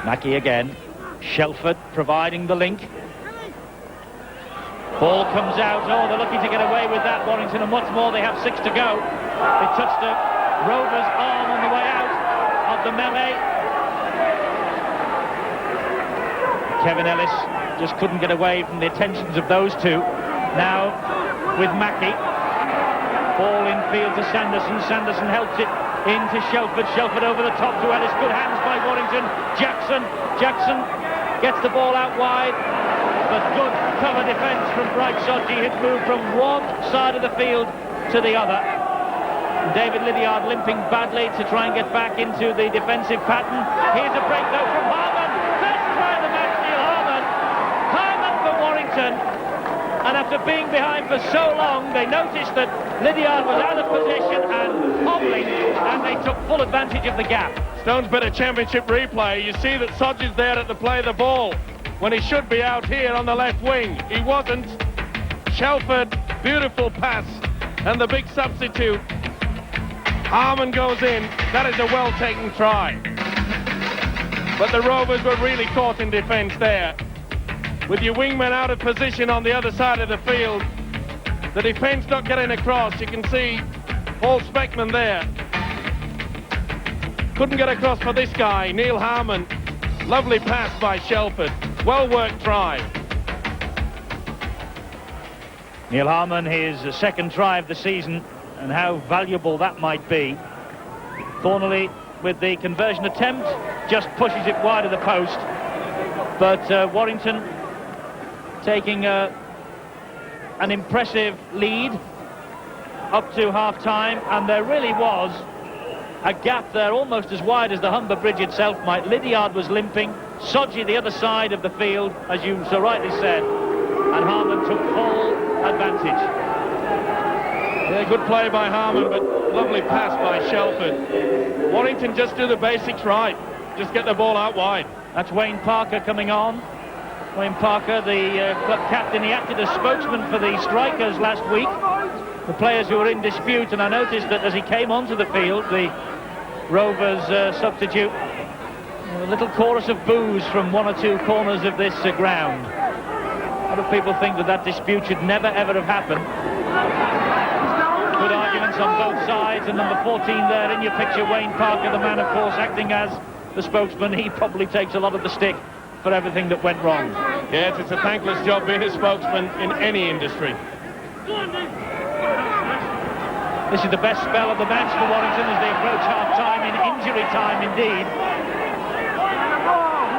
Mackey again. Shelford providing the link. Ball comes out. Oh, they're looking to get away with that, Warrington, and what's more, they have 6 to go. It touched a Rovers arm on the way out of the melee. Kevin Ellis just couldn't get away from the attentions of those two. Now with Mackey. Ball in field to Sanderson. Sanderson helps it into Shelford. Shelford over the top to Ellis. Good hands by Warrington. Jackson gets the ball out wide. But good cover defence from Bright Sodji. Had moved from one side of the field to the other. And David Lydiard limping badly to try and get back into the defensive pattern. Here's a break though from Harmon. First try of the match, Neil Harmon. Harmon for Warrington. And after being behind for so long, they noticed that Lydiard was out of position and hobbling, and they took full advantage of the gap. Stone's Better Championship replay. You see that Sodji's there at the play of the ball when he should be out here on the left wing. He wasn't. Shelford, beautiful pass, and the big substitute. Harmon goes in. That is a well-taken try. But the Rovers were really caught in defence there. With your wingman out of position on the other side of the field, the defence not getting across. You can see Paul Speckman there. Couldn't get across for this guy, Neil Harmon. Lovely pass by Shelford. Well-worked try. Neil Harmon, his second try of the season, and how valuable that might be. Thornley with the conversion attempt, just pushes it wide of the post. But Warrington taking an impressive lead up to half-time, and there really was a gap there almost as wide as the Humber Bridge itself might. Lydiard was limping, Sodji the other side of the field, as you so rightly said, and Harmon took full advantage. Yeah, good play by Harmon, but lovely pass by Shelford. Warrington just do the basics right. Just get the ball out wide. That's Wayne Parker coming on. Wayne Parker, the club captain, he acted as spokesman for the strikers last week, the players who were in dispute, and I noticed that as he came onto the field, the Rovers substitute, a little chorus of boos from one or two corners of this ground. A lot of people think that that dispute should never ever have happened. Good arguments on both sides, and number 14 there in your picture, Wayne Parker, the man of course acting as the spokesman. He probably takes a lot of the stick for everything that went wrong. Yes, it's a thankless job being a spokesman in any industry. This is the best spell of the match for Warrington as they approach half-time, in injury time indeed.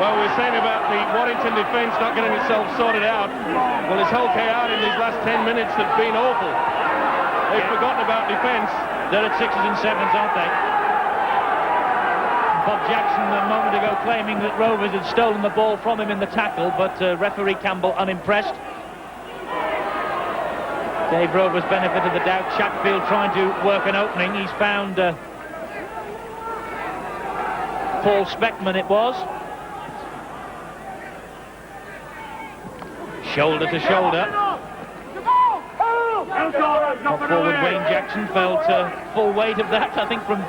Well, we're saying about the Warrington defence not getting itself sorted out. Well, his whole chaos in these last 10 minutes have been awful. They've forgotten about defence. They're at 6s and 7s, aren't they? Bob Jackson a moment ago claiming that Rovers had stolen the ball from him in the tackle, but referee Campbell unimpressed. Gave Rovers benefit of the doubt. Chatfield trying to work an opening. He's found Paul Speckman, it was. Shoulder to shoulder. Off forward Wayne Jackson felt full weight of that, I think, from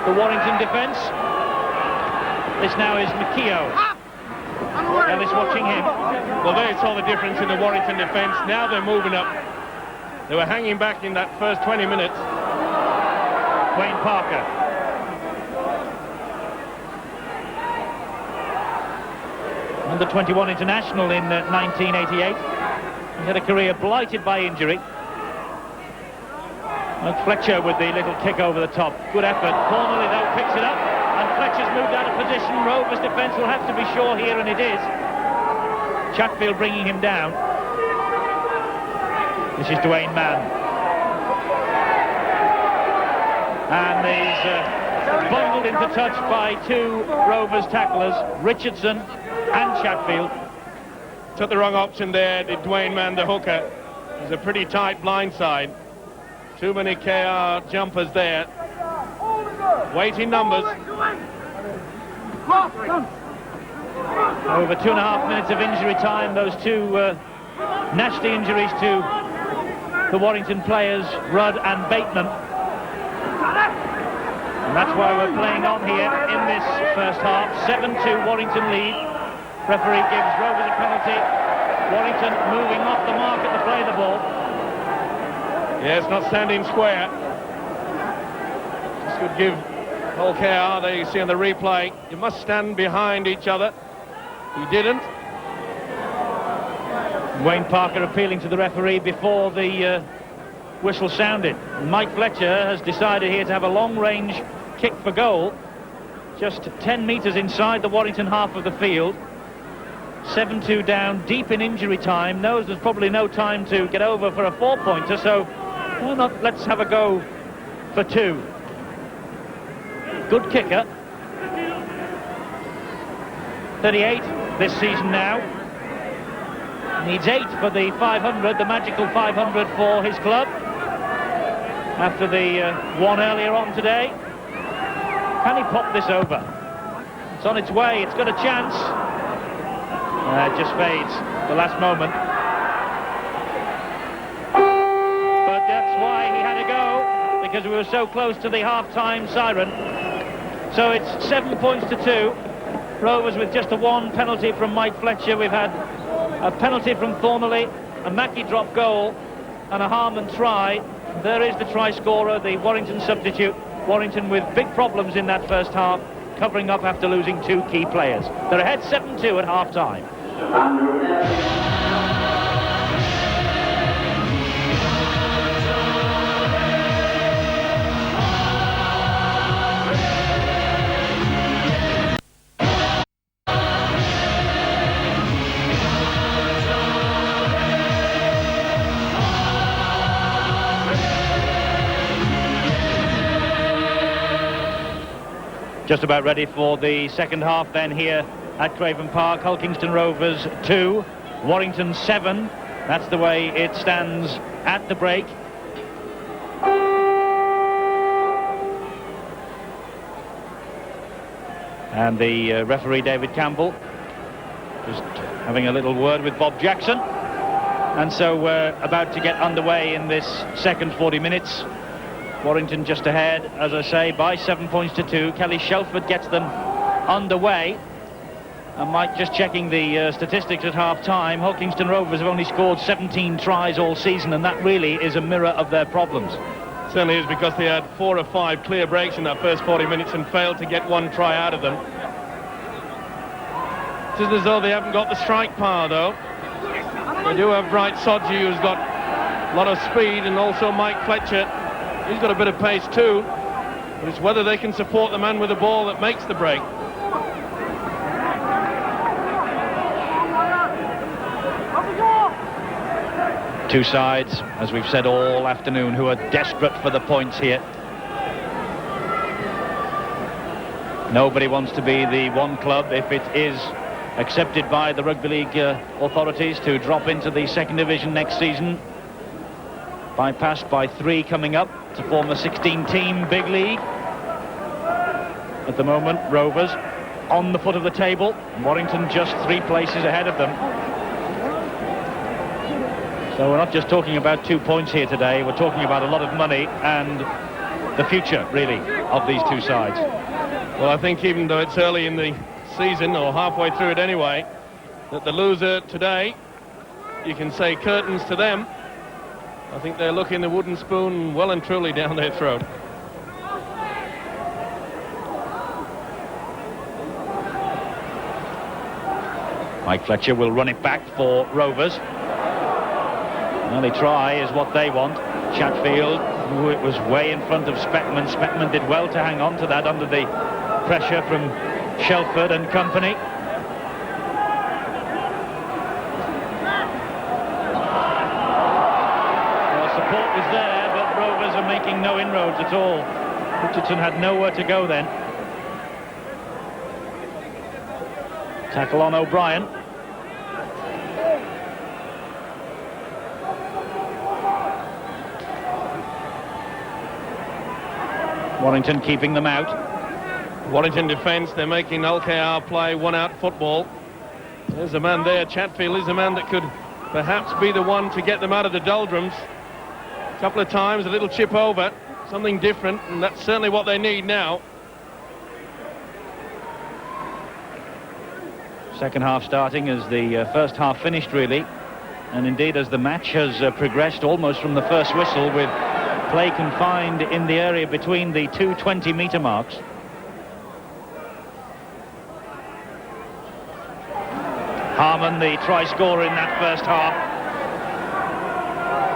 the Warrington defence. This now is McKeough. Ellis watching him. Well, there you saw the difference in the Warrington defence. Now they're moving up. They were hanging back in that first 20 minutes. Wayne Parker. Under 21 international in 1988. He had a career blighted by injury. And Fletcher with the little kick over the top. Good effort. Cornely though picks it up, and Fletcher's moved out of position. Rovers defence will have to be sure here, and it is. Chatfield bringing him down. This is Dwayne Mann. And he's bundled into touch by two Rovers tacklers, Richardson and Chatfield. Took the wrong option there, did Dwayne Mann, the hooker. It was a pretty tight blindside. Too many KR jumpers there. Waiting numbers. Over 2.5 minutes of injury time. Those two nasty injuries to the Warrington players, Rudd and Bateman. And that's why we're playing on here in this first half. 7-2 Warrington lead. Referee gives Rovers a penalty. Warrington moving off the mark at the play the ball. Yes, not standing square. This would give whole KR, there you see on the replay, you must stand behind each other. He didn't. Wayne Parker appealing to the referee before the whistle sounded. Mike Fletcher has decided here to have a long-range kick for goal, just 10 metres inside the Warrington half of the field. 7-2 down, deep in injury time, knows there's probably no time to get over for a 4-pointer, so why not, let's have a go for 2. Good kicker. 38 this season now. Needs 8 for the 500, the magical 500 for his club. After the one earlier on today. Can he pop this over? It's on its way, it's got a chance. It just fades the last moment. But that's why he had to go, because we were so close to the half-time siren. So it's 7 points to 2. Rovers with just a 1 penalty from Mike Fletcher. We've had a penalty from Thornley, a Mackey drop goal, and a Harmon try. There is the try scorer, the Warrington substitute. Warrington with big problems in that first half, covering up after losing 2 key players. They're ahead 7-2 at half-time. Just about ready for the second half then here at Craven Park. Hull Kingston Rovers 2, Warrington 7. That's the way it stands at the break. And the referee, David Campbell, just having a little word with Bob Jackson. And so we're about to get underway in this second 40 minutes. Warrington just ahead, as I say, by 7 points to 2. Kelly Shelford gets them underway. And Mike, just checking the statistics at half-time, Hulkingston Rovers have only scored 17 tries all season, and that really is a mirror of their problems. Certainly is, because they had 4 or 5 clear breaks in that first 40 minutes and failed to get one try out of them. It isn't as though they haven't got the strike power, though. They do have Bright Sodji, who's got a lot of speed, and also Mike Fletcher. He's got a bit of pace too, but it's whether they can support the man with the ball that makes the break. Two sides, as we've said all afternoon, who are desperate for the points here. Nobody wants to be the one club, if it is accepted by the rugby league authorities, to drop into the second division next season, bypassed by 3 coming up to form a 16-team big league. At the moment, Rovers on the foot of the table, Warrington just 3 places ahead of them. So we're not just talking about 2 points here today, we're talking about a lot of money and the future, really, of these two sides. Well, I think even though it's early in the season, or halfway through it anyway, that the loser today, you can say curtains to them. I think they're looking the wooden spoon well and truly down their throat. Mike Fletcher will run it back for Rovers. Early try is what they want. Chatfield, who it was way in front of Speckman. Speckman did well to hang on to that under the pressure from Shelford and company. Well, support was there, but Rovers are making no inroads at all. Richardson had nowhere to go then. Tackle on O'Brien. Warrington keeping them out. Warrington defence, they're making LKR play one-out football. There's a man there, Chatfield is a man that could perhaps be the one to get them out of the doldrums. A couple of times, a little chip over, something different, and that's certainly what they need now. Second half starting as the first half finished, really. And indeed, as the match has progressed almost from the first whistle, with play confined in the area between the 2 20-metre marks. Harmon, the try scorer in that first half,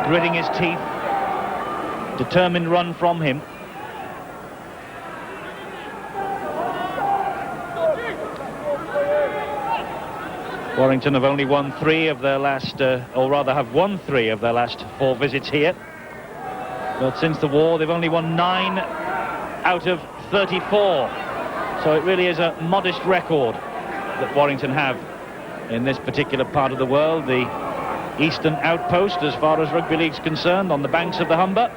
gritting his teeth. Determined run from him. Warrington have only won 3 of their last, or rather have won 3 of their last 4 visits here. But since the war, they've only won 9 out of 34. So it really is a modest record that Warrington have in this particular part of the world, the eastern outpost as far as rugby league's concerned, on the banks of the Humber.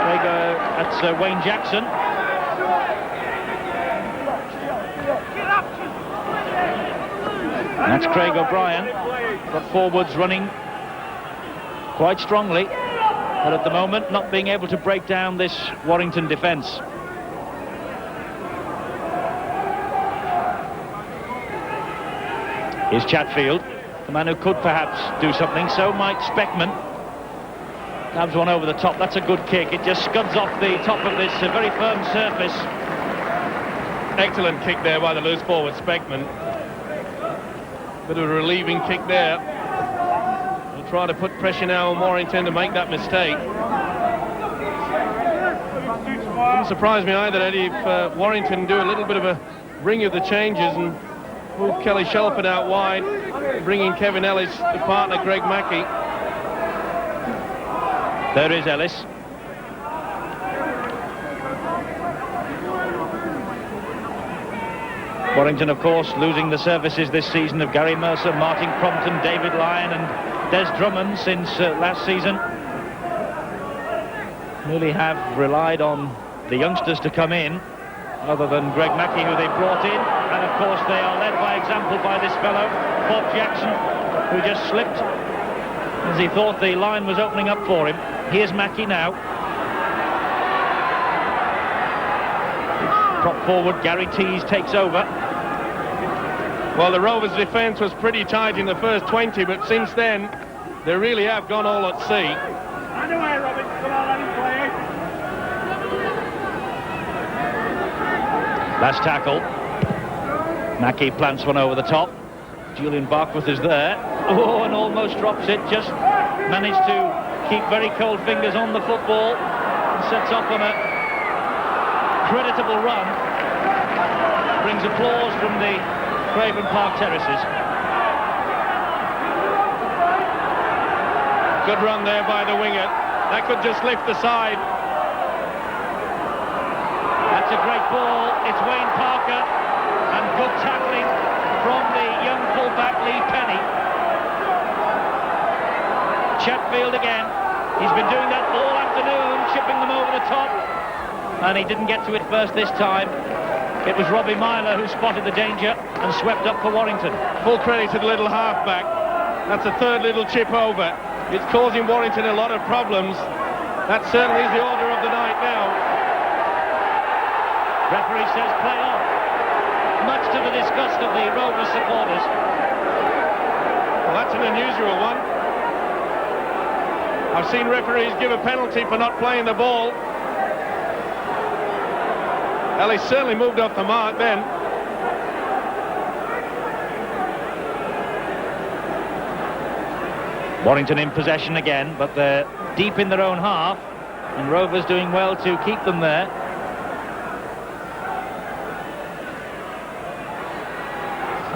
There you go, that's Wayne Jackson. And that's Craig O'Brien, got forwards running quite strongly, but at the moment not being able to break down this Warrington defence. Here's Chatfield, the man who could perhaps do something. So might Speckman. Grabs one over the top. That's a good kick. It just scuds off the top of this very firm surface. Excellent kick there by the loose forward Speckman. Bit of a relieving kick there. They'll try to put pressure now on Warrington to make that mistake. Wouldn't surprise me either, Eddie, if Warrington do a little bit of a ring of the changes and move Kelly Shelford out wide, bringing Kevin Ellis, the partner, Greg Mackey. There is Ellis. Warrington, of course, losing the services this season of Gary Mercer, Martin Crompton, David Lyon and Des Drummond since last season. Really have relied on the youngsters to come in, other than Greg Mackey, who they brought in. And, of course, they are led by example by this fellow, Bob Jackson, who just slipped as he thought the line was opening up for him. Here's Mackey now. Prop forward, Gary Tees takes over. Well, the Rovers' defence was pretty tight in the first 20, but since then, they really have gone all at sea. Underway, Robin. Come on, let him play. Last tackle. Mackey plants one over the top. Julian Barkworth is there. Oh, and almost drops it. Just managed to keep very cold fingers on the football. And sets off on a creditable run. Brings applause from the Craven Park terraces. Good run there by the winger. That could just lift the side. That's a great ball. It's Wayne Parker. And good tackling from the young fullback Lee Penny. Chatfield again. He's been doing that all afternoon, chipping them over the top. And he didn't get to it first this time. It was Robbie Myler who spotted the danger and swept up for Warrington. Full credit to the little halfback. That's a third little chip over. It's causing Warrington a lot of problems. That certainly is the order of the night now. Referee says play on, much to the disgust of the Rovers supporters. Well, that's an unusual one. I've seen referees give a penalty for not playing the ball. Well, he certainly moved off the mark then. Warrington in possession again, but they're deep in their own half, and Rovers doing well to keep them there.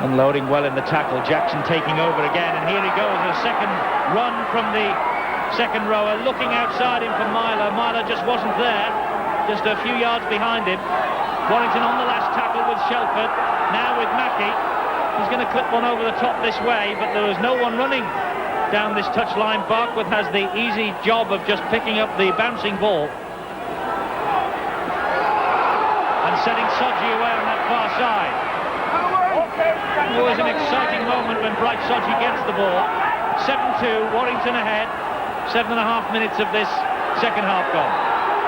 Unloading well in the tackle. Jackson taking over again, and here he goes, a second run from the second rower, looking outside him for Myler. Myler just wasn't there, just a few yards behind him. Warrington on the last tackle with Shelford, now with Mackey. He's going to clip one over the top this way, but there was no one running down this touchline. Barkworth has the easy job of just picking up the bouncing ball and setting Sodji away on that far side. It was an exciting moment when Bright Sodji gets the ball. 7-2, Warrington ahead. 7.5 minutes of this second half gone.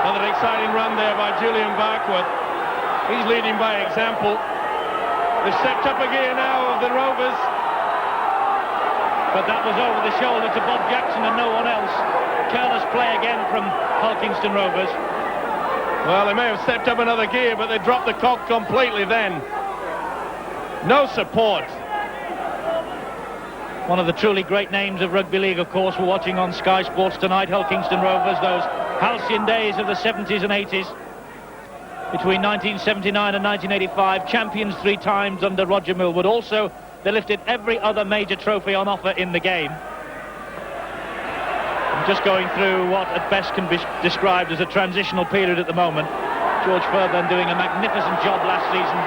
Another exciting run there by Julian Barkworth. He's leading by example. They've stepped up a gear now of the Rovers. But that was over the shoulder to Bob Jackson and no one else. Careless play again from Hull Kingston Rovers. Well, they may have stepped up another gear, but they dropped the cock completely then. No support. One of the truly great names of rugby league, of course, we're watching on Sky Sports tonight, Hull Kingston Rovers, those halcyon days of the 70s and 80s. Between 1979 and 1985, champions 3 times under Roger Millwood. Also, they lifted every other major trophy on offer in the game. I'm just going through what at best can be described as a transitional period at the moment. George Furban doing a magnificent job last season.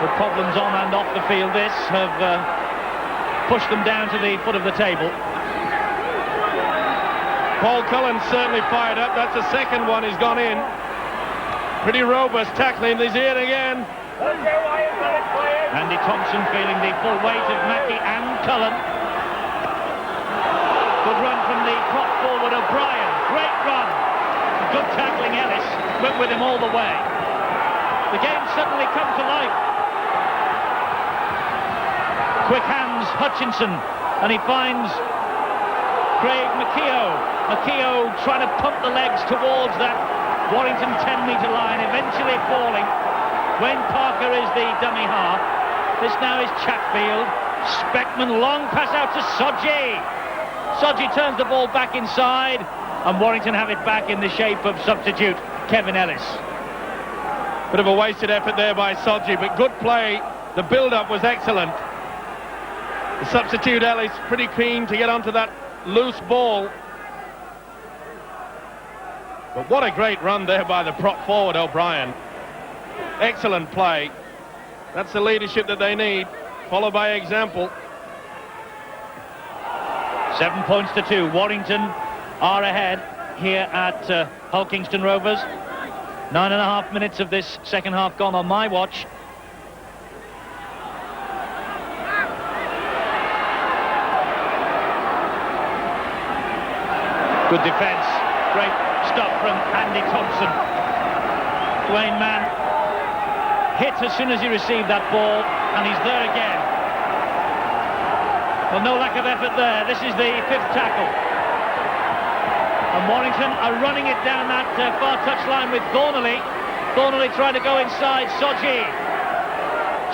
The problems on and off the field have pushed them down to the foot of the table. Paul Cullen certainly fired up. That's the second one. He's gone in. Pretty robust tackling. He's here again. Andy Thompson feeling the full weight of Mackey and Cullen. Good run from the prop forward O'Brien. Great run. Good tackling Ellis. Went with him all the way. The game suddenly come to life. Quick hands, Hutchinson, and he finds Craig McKeough. McKeough trying to pump the legs towards that Warrington 10-metre line, eventually falling. Wayne Parker is the dummy half. This now is Chatfield. Speckman, long pass out to Sodji. Sodji turns the ball back inside, and Warrington have it back in the shape of substitute Kevin Ellis. Bit of a wasted effort there by Sodji, but good play. The build-up was excellent. The substitute Ellis pretty keen to get onto that loose ball. But what a great run there by the prop forward O'Brien. Excellent play. That's the leadership that they need. Follow by example. 7 points to 2. Warrington are ahead here at Hull Kingston Rovers. 9.5 minutes of this second half gone on my watch. Good defence. Great stop from Andy Thompson. Dwayne Mann hit as soon as he received that ball, and he's there again. Well, no lack of effort there. This is the 5th tackle. And Warrington are running it down that far touchline with Thornley. Thornley trying to go inside. Soji.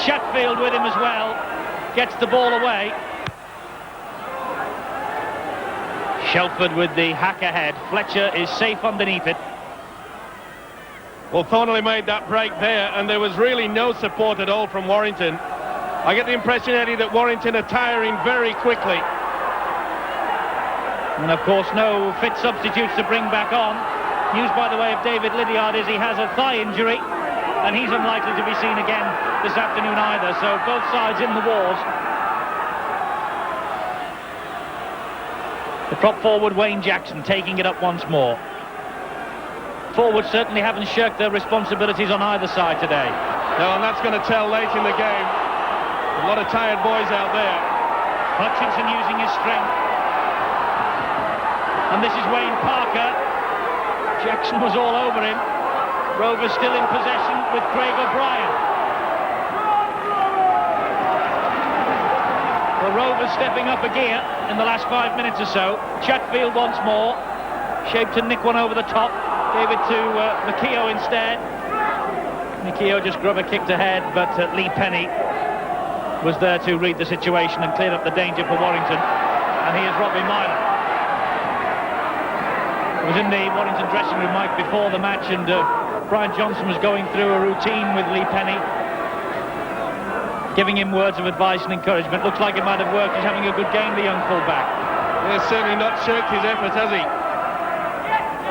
Chatfield with him as well. Gets the ball away. Shelford with the hack ahead. Fletcher is safe underneath it. Well, Thornley made that break there, and there was really no support at all from Warrington. I get the impression, Eddie, that Warrington are tiring very quickly. And of course, no fit substitutes to bring back on. News, by the way, of David Lydiard is he has a thigh injury, and he's unlikely to be seen again this afternoon either. So both sides in the wars. The prop forward, Wayne Jackson, taking it up once more. Forwards certainly haven't shirked their responsibilities on either side today. No, and that's going to tell late in the game. A lot of tired boys out there. Hutchinson using his strength. And this is Wayne Parker. Jackson was all over him. Rovers still in possession with Craig O'Brien. The Rovers stepping up a gear in the last 5 minutes or so. Chatfield once more. Shaped to nick one over the top. Gave it to McKeough instead. McKeough just grubber kicked ahead, but Lee Penny was there to read the situation and cleared up the danger for Warrington. And he is Robbie Myler. It was in the Warrington dressing room, Mike, before the match, and Brian Johnson was going through a routine with Lee Penny, giving him words of advice and encouragement. Looks like it might have worked. He's having a good game, the young fullback. He's certainly not shirked his efforts, has he?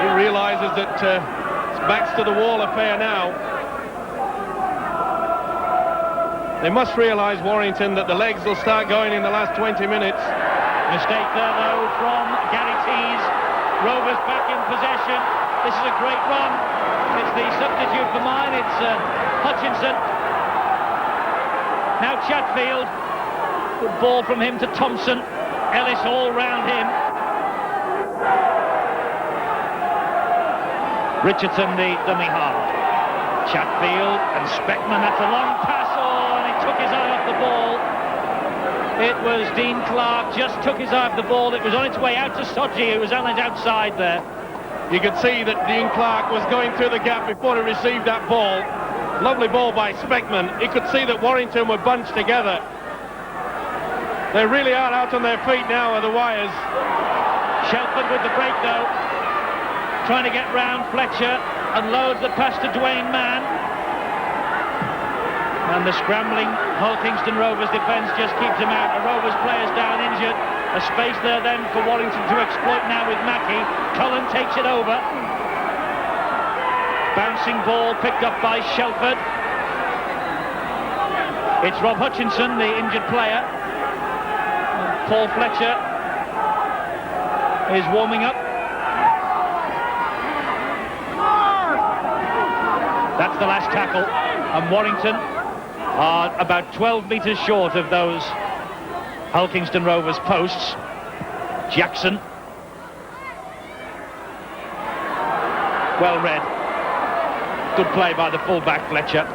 He realises that it's backs to the wall affair now. They must realise, Warrington, that the legs will start going in the last 20 minutes. Mistake there, though, from Gary Tees. Rovers back in possession. This is a great run. It's the substitute for mine. It's Hutchinson. Now Chatfield. Good ball from him to Thompson. Ellis all round him. Richardson, the dummy half. Chatfield and Speckman. That's a long pass. Oh, and he took his eye off the ball. It was Dean Clark, just took his eye off the ball. It was on its way out to Soji, who was on his outside there. You could see that Dean Clark was going through the gap before he received that ball. Lovely ball by Speckman. He could see that Warrington were bunched together. They really are out on their feet now at the wires. Shelford with the break, though. Trying to get round Fletcher and loads the pass to Dwayne Mann. And the scrambling Hull Kingston Rovers defence just keeps him out. The Rovers players down injured. A space there then for Warrington to exploit now with Mackey. Cullen takes it over. Bouncing ball picked up by Shelford. It's Rob Hutchinson, the injured player. Paul Fletcher is warming up. That's the last tackle. And Warrington are about 12 metres short of those Hull Kingston Rovers posts. Jackson. Well read. Good play by the fullback, Fletcher.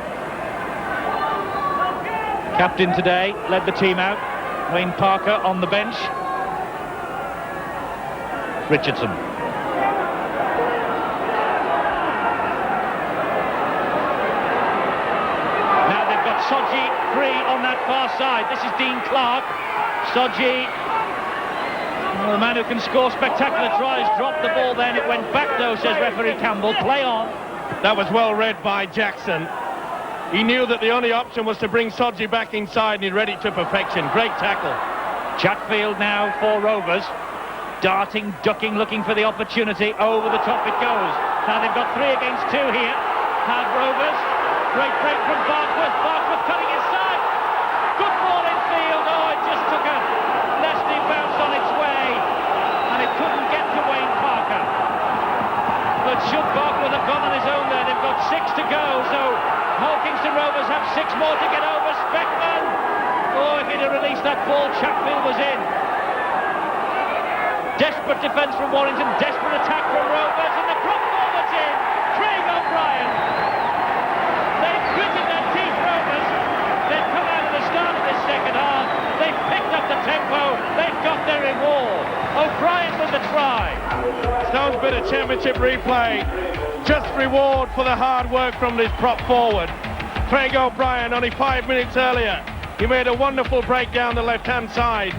Captain today, led the team out. Wayne Parker on the bench. Richardson. Soji free on that far side. This is Dean Clark. Soji, the man who can score spectacular tries, dropped the ball then. It went back though, says referee Campbell. Play on. That was well read by Jackson. He knew that the only option was to bring Soji back inside, and he read it to perfection. Great tackle. Chatfield now for Rovers. Darting, ducking, looking for the opportunity. Over the top it goes. Now they've got 3 against 2 here. Have Rovers. Great break from Barkworth. Barkworth cutting inside. Good ball in field. Oh, it just took a nasty bounce on its way, and it couldn't get to Wayne Parker. But should Barkworth have gone on his own there? They've got 6 to go, so Hull Kingston Rovers have 6 more to get over. Speckman! Oh, if he'd have released that ball, Chatfield was in. Desperate defence from Warrington, desperate attack from Rovers, and the prop forward's in. Craig O'Brien. They've gritted their teeth, Rovers. They've come out at the start of this second half. They've picked up the tempo. They've got their reward. O'Brien with the try. Stone's bit of championship replay. Just reward for the hard work from this prop forward. Craig O'Brien, only 5 minutes earlier, he made a wonderful break down the left-hand side.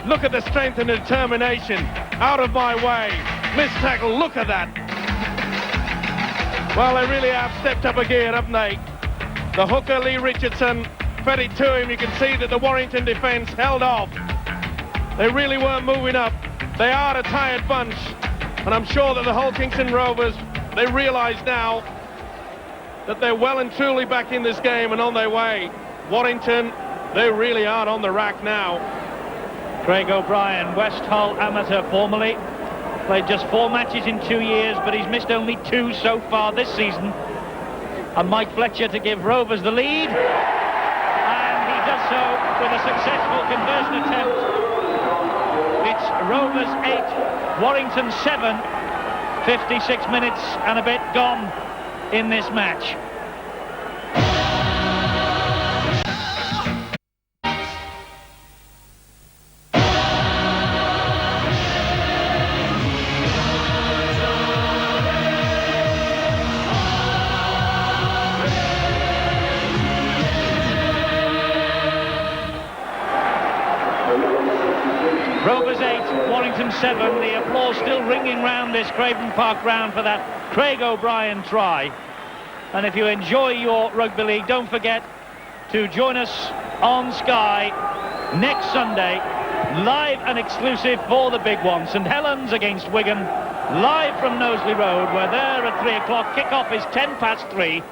Look at the strength and determination. Out of my way. Missed tackle, look at that. Well, they really have stepped up a gear, haven't they? The hooker, Lee Richardson, fed it to him. You can see that the Warrington defence held off. They really weren't moving up. They are a tired bunch. And I'm sure that the Hull Kingston Rovers, they realise now that they're well and truly back in this game and on their way. Warrington, they really are on the rack now. Craig O'Brien, West Hull amateur formerly. Played just 4 matches in 2 years, but he's missed only 2 so far this season. And Mike Fletcher to give Rovers the lead. And he does so with a successful conversion attempt. It's Rovers 8, Warrington 7. 56 minutes and a bit gone in this match. Rovers 8, Warrington 7. The applause still ringing round this Craven Park ground for that Craig O'Brien try. And if you enjoy your rugby league, don't forget to join us on Sky next Sunday, live and exclusive for the big one. St Helens against Wigan, live from Knowsley Road. We're there at 3 o'clock. Kick-off is 3:10.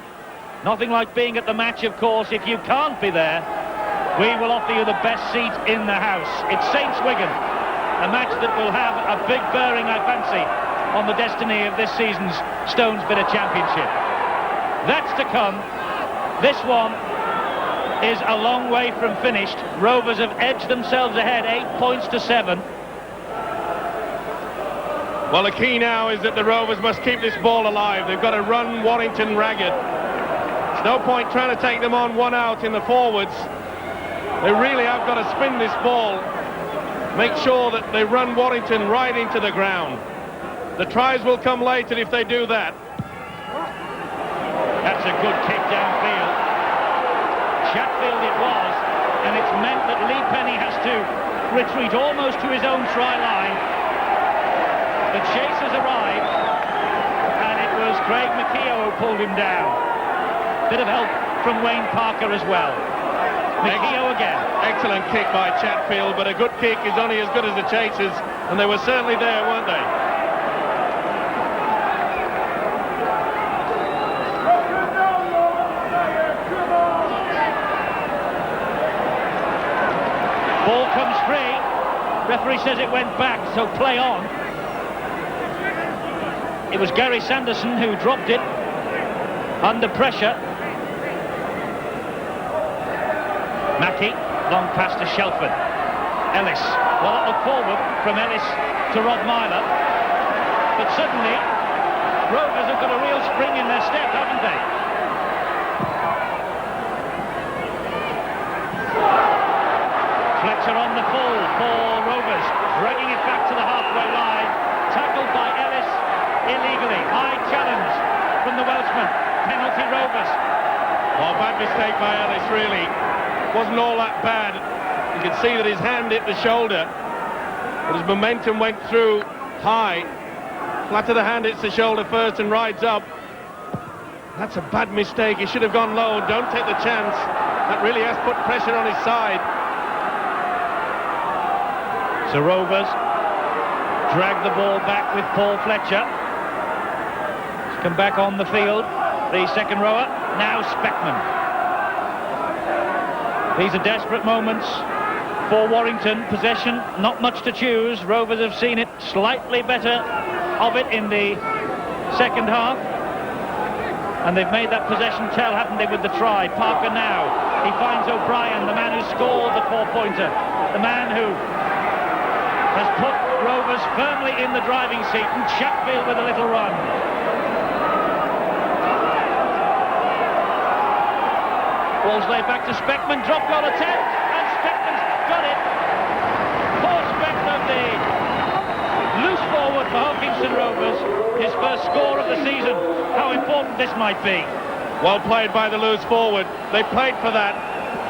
Nothing like being at the match, of course. If you can't be there, we will offer you the best seat in the house. It's Saints Wigan, a match that will have a big bearing, I fancy, on the destiny of this season's Stones Bitter Championship. That's to come. This one is a long way from finished. Rovers have edged themselves ahead 8 points to 7. Well, the key now is that the Rovers must keep this ball alive. They've got to run Warrington ragged. There's no point trying to take them on 1 out in the forwards. They really have got to spin this ball, make sure that they run Warrington right into the ground. The tries will come later if they do that. That's a good kick downfield. Chatfield it was, and it's meant that Lee Penny has to retreat almost to his own try line. The chase has arrived, and it was Craig McKeough who pulled him down. Bit of help from Wayne Parker as well. McKeough again. Excellent kick by Chatfield, but a good kick is only as good as the chasers, and they were certainly there, weren't they? Ball comes free. Referee says it went back, so play on. It was Gary Sanderson who dropped it under pressure. Mackey, long pass to Shelford. Ellis, well, that'll forward from Ellis to Rob Myler. But suddenly, Rovers have got a real spring in their step, haven't they? Fletcher on the full for Rovers, dragging it back to the halfway line. Tackled by Ellis illegally. High challenge from the Welshman. Penalty Rovers. Oh, bad mistake by Ellis, really. Wasn't all that bad. You can see that his hand hit the shoulder, but his momentum went through high. Flat of the hand hits the shoulder first and rides up. That's a bad mistake. He should have gone low. Don't take the chance. That really has put pressure on his side. So Rovers drag the ball back with Paul Fletcher. He's come back on the field. The second rower, now Speckman. These are desperate moments for Warrington. Possession, not much to choose. Rovers have seen it slightly better of it in the second half. And they've made that possession tell, haven't they, with the try. Parker now. He finds O'Brien, the man who scored the four-pointer. The man who has put Rovers firmly in the driving seat, and Chatfield with a little run. Ball's laid back to Speckman, drop goal attempt, and Speckman's got it. Poor Speckman, the loose forward for Hopkinson Rovers, his first score of the season. How important this might be. Well played by the loose forward. They played for that.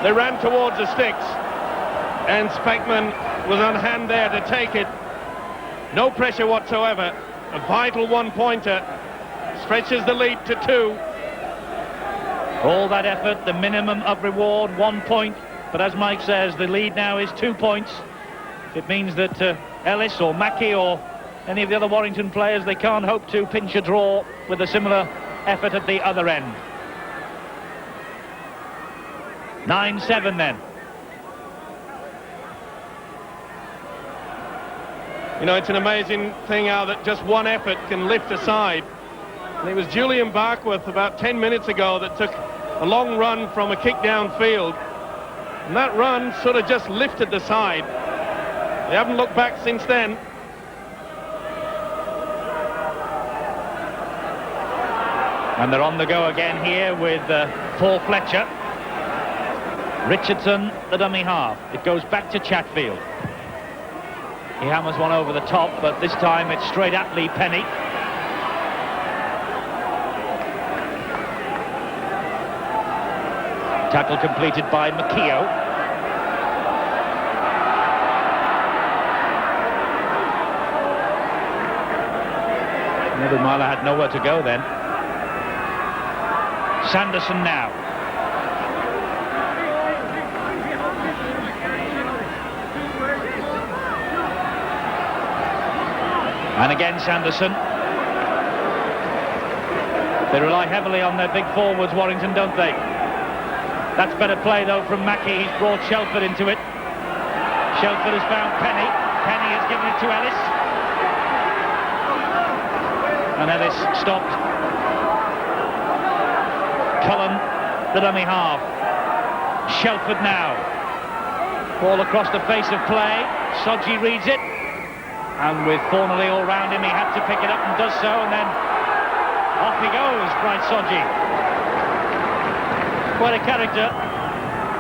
They ran towards the sticks, and Speckman was on hand there to take it. No pressure whatsoever. A vital one-pointer. Stretches the lead to 2. All that effort, the minimum of reward, 1 point. But as Mike says, the lead now is 2 points. It means that Ellis or Mackey or any of the other Warrington players, they can't hope to pinch a draw with a similar effort at the other end. 9-7 then. You know, it's an amazing thing how that just one effort can lift a side. And it was Julian Barkworth about 10 minutes ago that took a long run from a kick downfield. And that run sort of just lifted the side. They haven't looked back since then. And they're on the go again here with Paul Fletcher. Richardson, the dummy half. It goes back to Chatfield. He hammers one over the top, but this time it's straight at Lee Penny. Tackle completed by McKeough. Myler had nowhere to go then. Sanderson now. And again Sanderson. They rely heavily on their big forwards, Warrington, don't they? That's better play though from Mackey. He's brought Shelford into it. Shelford has found Penny. Penny has given it to Ellis. And Ellis stopped. Cullen, the dummy half. Shelford now. Ball across the face of play. Sodji reads it. And with Thornley all round him, he had to pick it up and does so. And then off he goes, Bright Sodji. Quite a character.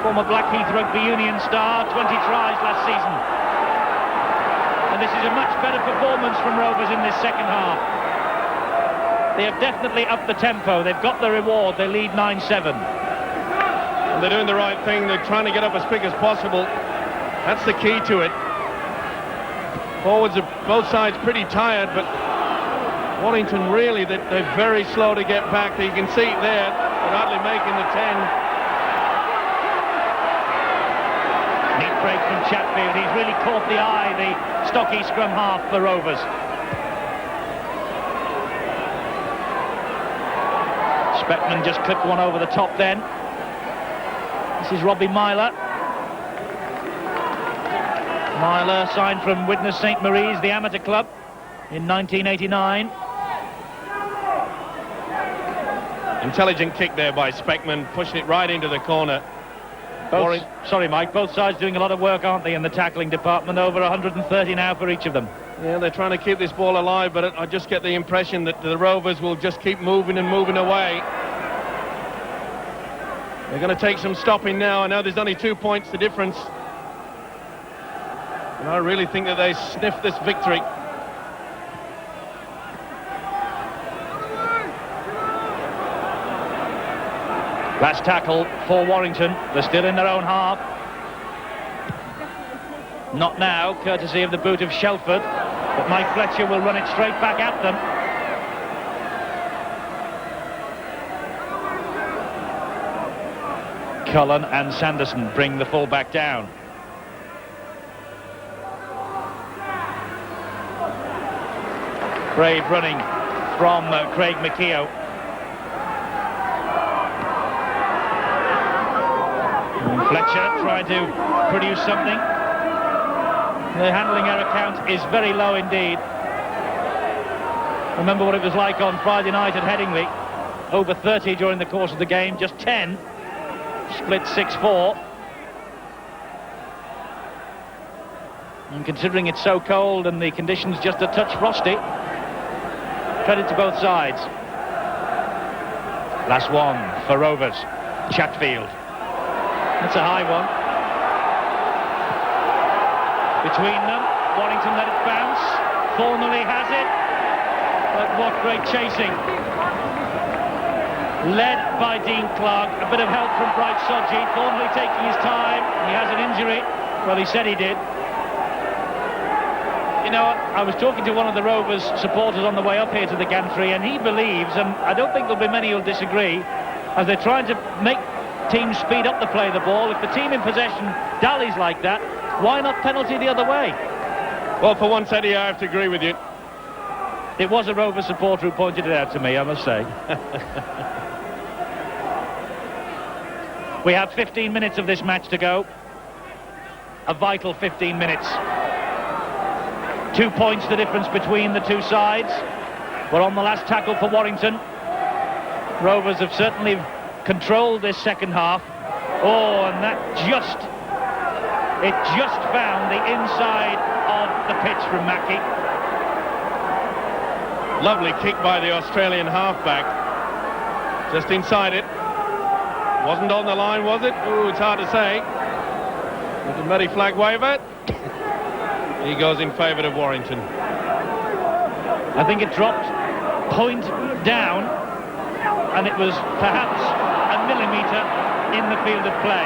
Former Blackheath Rugby Union star, 20 tries last season. And this is a much better performance from Rovers in this second half. They have definitely upped the tempo. They've got the reward. They lead 9-7. They're doing the right thing. They're trying to get up as quick as possible. That's the key to it. Forwards are both sides pretty tired, but Warrington really, they're very slow to get back. You can see it there. They're hardly making the 10. Neat break from Chatfield. He's really caught the eye, the stocky scrum half for Rovers. Speckman just clipped one over the top then. This is Robbie Myler. Myler signed from Widnes St Marie's, the amateur club, in 1989. Intelligent kick there by Speckman, pushing it right into the corner. Sorry, Mike, both sides doing a lot of work, aren't they, in the tackling department? Over 130 now for each of them. Yeah, they're trying to keep this ball alive, but I just get the impression that the Rovers will just keep moving and moving away. They're going to take some stopping now. I know there's only 2 points the difference. And I really think that they sniff this victory. Last tackle for Warrington. They're still in their own half. Not now, courtesy of the boot of Shelford. But Mike Fletcher will run it straight back at them. Cullen and Sanderson bring the full-back down. Brave running from Craig McKeough. Fletcher trying to produce something. The handling error count is very low indeed. Remember what it was like on Friday night at Headingley. Over 30 during the course of the game, just 10. Split 6-4. And considering it's so cold and the conditions just a touch frosty, credit to both sides. Last one for Rovers. Chatfield. That's a high one. Between them, Warrington let it bounce. Thornley has it. But what great chasing. Led by Dean Clark. A bit of help from Bright Sodji. Thornley taking his time. He has an injury. Well, he said he did. You know, I was talking to one of the Rovers supporters on the way up here to the gantry, and he believes, and I don't think there'll be many who'll disagree, as they're trying to make teams speed up the play of the ball. If the team in possession dallies like that, why not penalty the other way? Well, for once, Eddie, I have to agree with you. It was a Rovers supporter who pointed it out to me, I must say. We have 15 minutes of this match to go. A vital 15 minutes. 2 points the difference between the two sides. We're on the last tackle for Warrington. Rovers have certainly controlled this second half. Oh, and that just found the inside of the pitch from Mackey. Lovely kick by the Australian halfback. Just inside it. Wasn't on the line, was it? Oh, it's hard to say. With the muddy flag waiver. He goes in favour of Warrington. I think it dropped point down, and it was perhaps a millimetre in the field of play.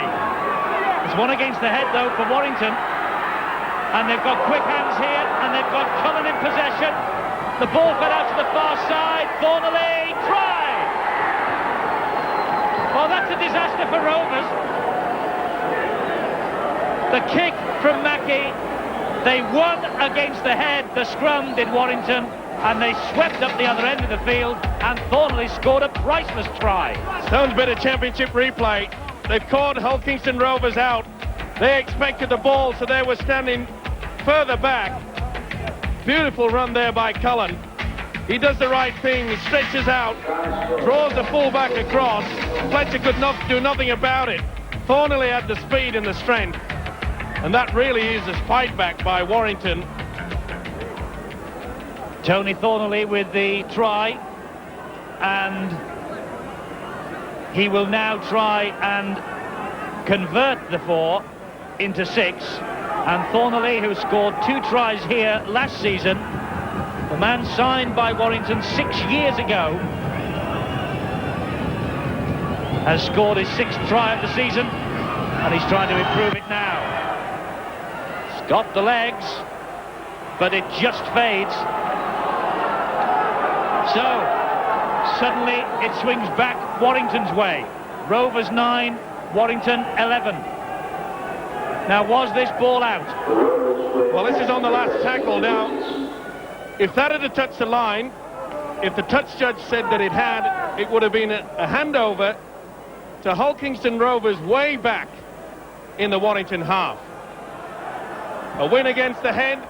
It's one against the head, though, for Warrington. And they've got quick hands here, and they've got Cullen in possession. The ball fell out to the far side. Thornley, try! Well, that's a disaster for Rovers. The kick from Mackey. They won against the head, the scrum did Warrington, and they swept up the other end of the field, and Thornley scored a priceless try. Stones bit of championship replay. They've caught Hull Kingston Rovers out. They expected the ball, so they were standing further back. Beautiful run there by Cullen. He does the right thing, he stretches out, draws the full-back across. Fletcher could do nothing about it. Thornley had the speed and the strength. And that really is a fight back by Warrington. Tony Thornley with the try, and he will now try and convert the 4 into 6. And Thornley, who scored 2 tries here last season, the man signed by Warrington 6 years ago, has scored his 6th try of the season, and he's trying to improve it now. Got the legs, but it just fades. So, suddenly it swings back Warrington's way. Rovers 9, Warrington 11. Now, was this ball out? Well, this is on the last tackle. Now, if that had touched the line, if the touch judge said that it had, it would have been a handover to Hull Kingston Rovers way back in the Warrington half. A win against the head.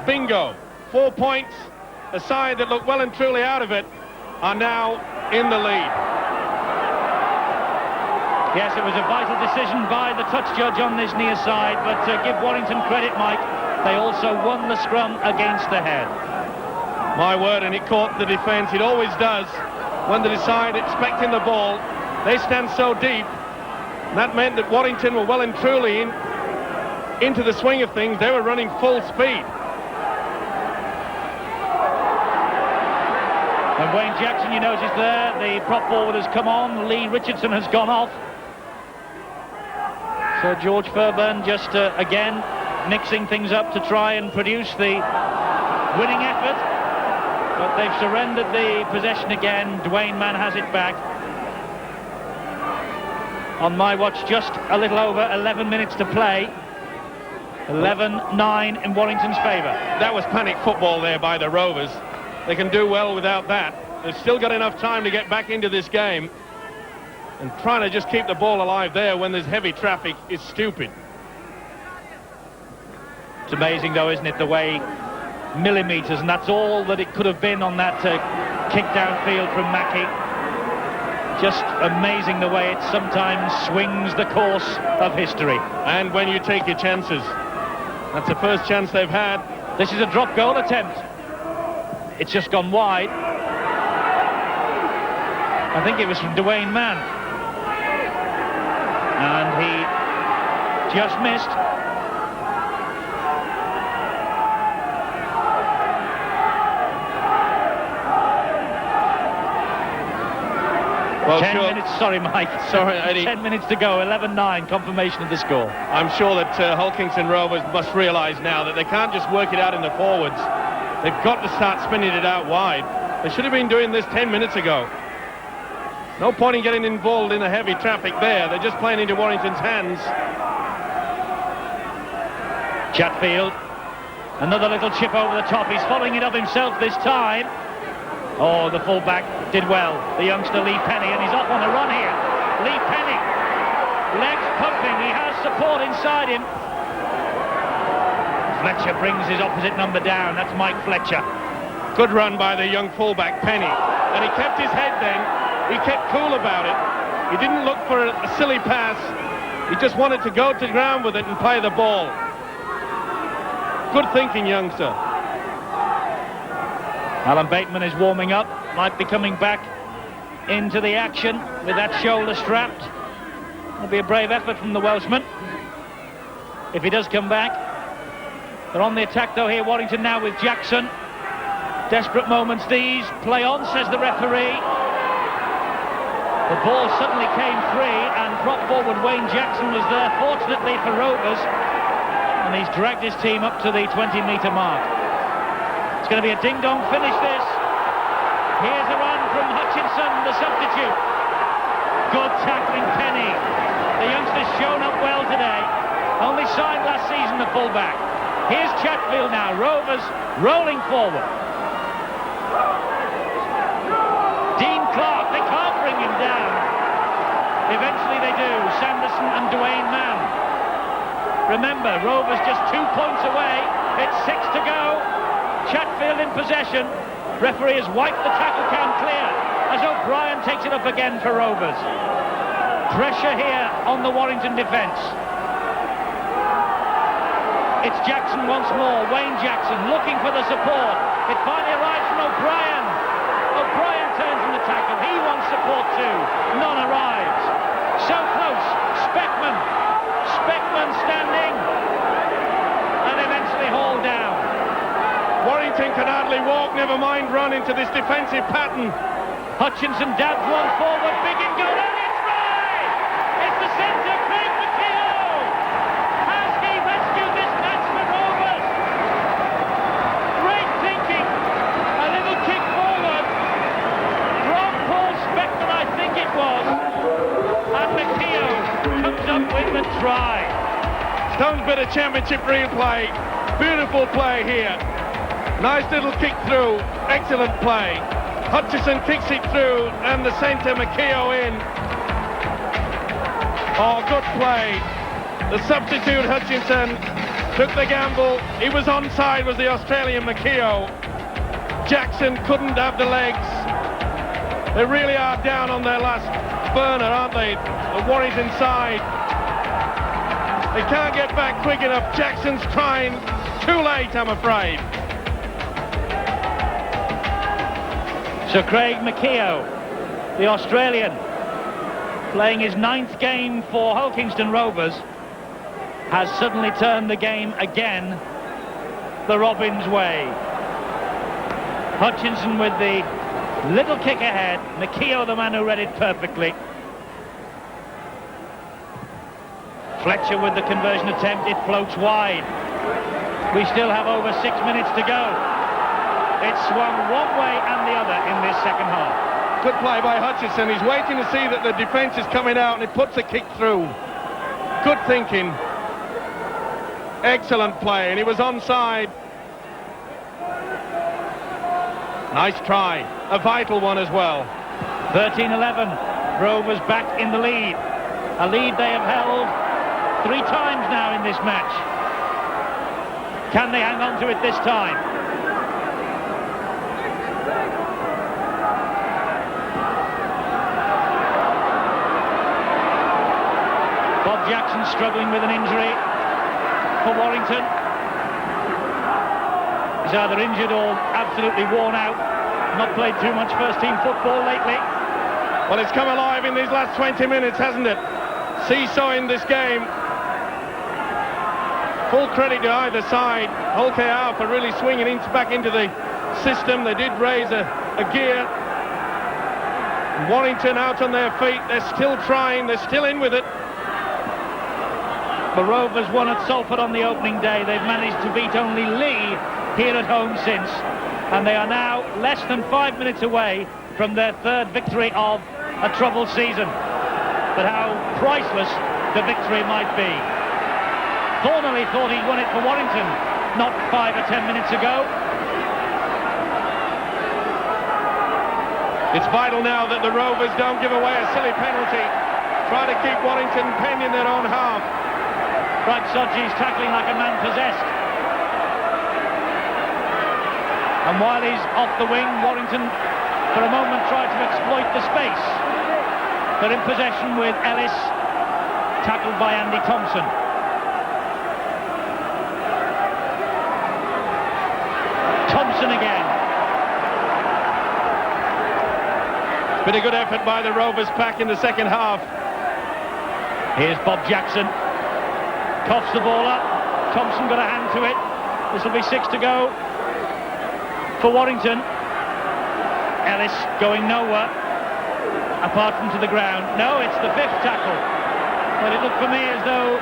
Bingo. 4 points. A side that looked well and truly out of it are now in the lead. Yes, it was a vital decision by the touch judge on this near side, but give Warrington credit, Mike. They also won the scrum against the head. My word, and it caught the defence. It always does. When they decide expecting the ball, they stand so deep. That meant that Warrington were well and truly into the swing of things. They were running full speed. And Wayne Jackson, you notice there, the prop forward has come on. Lee Richardson has gone off. So George Fairbairn just again mixing things up to try and produce the winning effort. But they've surrendered the possession again. Dwayne Mann has it back. On my watch, just a little over 11 minutes to play. 11-9 in Warrington's favour. That was panic football there by the Rovers. They can do well without that. They've still got enough time to get back into this game. And trying to just keep the ball alive there when there's heavy traffic is stupid. It's amazing, though, isn't it, the way millimetres, and that's all that it could have been on that kick downfield from Mackey. Just amazing the way it sometimes swings the course of history. And when you take your chances, that's the first chance they've had. This is a drop goal attempt. It's just gone wide. I think it was from Dwayne Mann. And he just missed. Well, 10 minutes, sorry, Mike. Sorry, Eddie. 10 minutes to go, 11-9, confirmation of the score. I'm sure that Hulkingston Rovers must realise now that they can't just work it out in the forwards. They've got to start spinning it out wide. They should have been doing this 10 minutes ago. No point in getting involved in the heavy traffic there. They're just playing into Warrington's hands. Chatfield, another little chip over the top. He's following it up himself this time. Oh, the fullback did well. The youngster Lee Penny, and he's off on a run here. Lee Penny, legs pumping. He has support inside him. Fletcher brings his opposite number down. That's Mike Fletcher. Good run by the young fullback Penny, and he kept his head then. He kept cool about it. He didn't look for a silly pass. He just wanted to go to the ground with it and play the ball. Good thinking, youngster. Alan Bateman is warming up, might be coming back into the action with that shoulder strapped. It'll be a brave effort from the Welshman if he does come back. They're on the attack though here, Warrington now with Jackson. Desperate moments these. Play on, says the referee. The ball suddenly came free and prop forward Wayne Jackson was there, fortunately for Rovers, and he's dragged his team up to the 20-metre mark. It's going to be a ding-dong finish, this. Here's a run from Hutchinson, the substitute. Good tackling, Penny. The youngster's shown up well today. Only signed last season, the fullback. Here's Chatfield now. Rovers rolling forward. Dean Clark, they can't bring him down. Eventually they do. Sanderson and Dwayne Mann. Remember, Rovers just 2 points away. It's 6 to go. Chatfield in possession. Referee has wiped the tackle count clear as O'Brien takes it up again for Rovers. Pressure here on the Warrington defence. It's Jackson once more. Wayne Jackson looking for the support. It finally arrives from O'Brien. O'Brien turns in the tackle. He wants support too. None arrives. So close. Speckman. Speckman standing. And eventually hauled down. Warrington can hardly walk, never mind run into this defensive pattern. Hutchinson dabs one forward, big and good, and it's right! It's the centre, Craig McKeown! Has he rescued this match for Rovers? Great thinking, a little kick forward from Paul Speckman, I think it was, and McKeown comes up with the try. Stone's bit of championship replay, beautiful play here. Nice little kick through, excellent play. Hutchison kicks it through and the centre McKeown in. Oh, good play. The substitute Hutchinson took the gamble. He was onside, was the Australian McKeown. Jackson couldn't have the legs. They really are down on their last burner, aren't they? The Warrington side. They can't get back quick enough. Jackson's trying. Too late, I'm afraid. So Craig McKeown, the Australian, playing his 9th game for Hulkingston Rovers, has suddenly turned the game again the Robins way. Hutchinson with the little kick ahead, McKeown the man who read it perfectly. Fletcher with the conversion attempt, it floats wide. We still have over 6 minutes to go. It's swung one way and the other in this second half. Good play by Hutchinson. He's waiting to see that the defence is coming out and he puts a kick through. Good thinking. Excellent play, and he was onside. Nice try. A vital one as well. 13-11. Rovers back in the lead. A lead they have held 3 times now in this match. Can they hang on to it this time? Bob Jackson struggling with an injury for Warrington. He's either injured or absolutely worn out. Not played too much first-team football lately. Well, it's come alive in these last 20 minutes, hasn't it? Seesawing this game. Full credit to either side. Hull KR for really swinging back into the system. They did raise a gear. Warrington out on their feet. They're still trying. They're still in with it. The Rovers won at Salford on the opening day. They've managed to beat only Lee here at home since. And they are now less than 5 minutes away from their 3rd victory of a troubled season. But how priceless the victory might be. Thornley thought he'd won it for Warrington not 5 or 10 minutes ago. It's vital now that the Rovers don't give away a silly penalty. Try to keep Warrington penned in their own half. Brad Sodji's tackling like a man possessed. And while he's off the wing, Warrington for a moment tried to exploit the space. They're in possession with Ellis, tackled by Andy Thompson. Thompson again. It's been a good effort by the Rovers pack in the second half. Here's Bob Jackson. Coughs the ball up. Thompson got a hand to it. This will be 6 to go for Warrington. Ellis going nowhere apart from to the ground. No, it's the 5th tackle. But it looked for me as though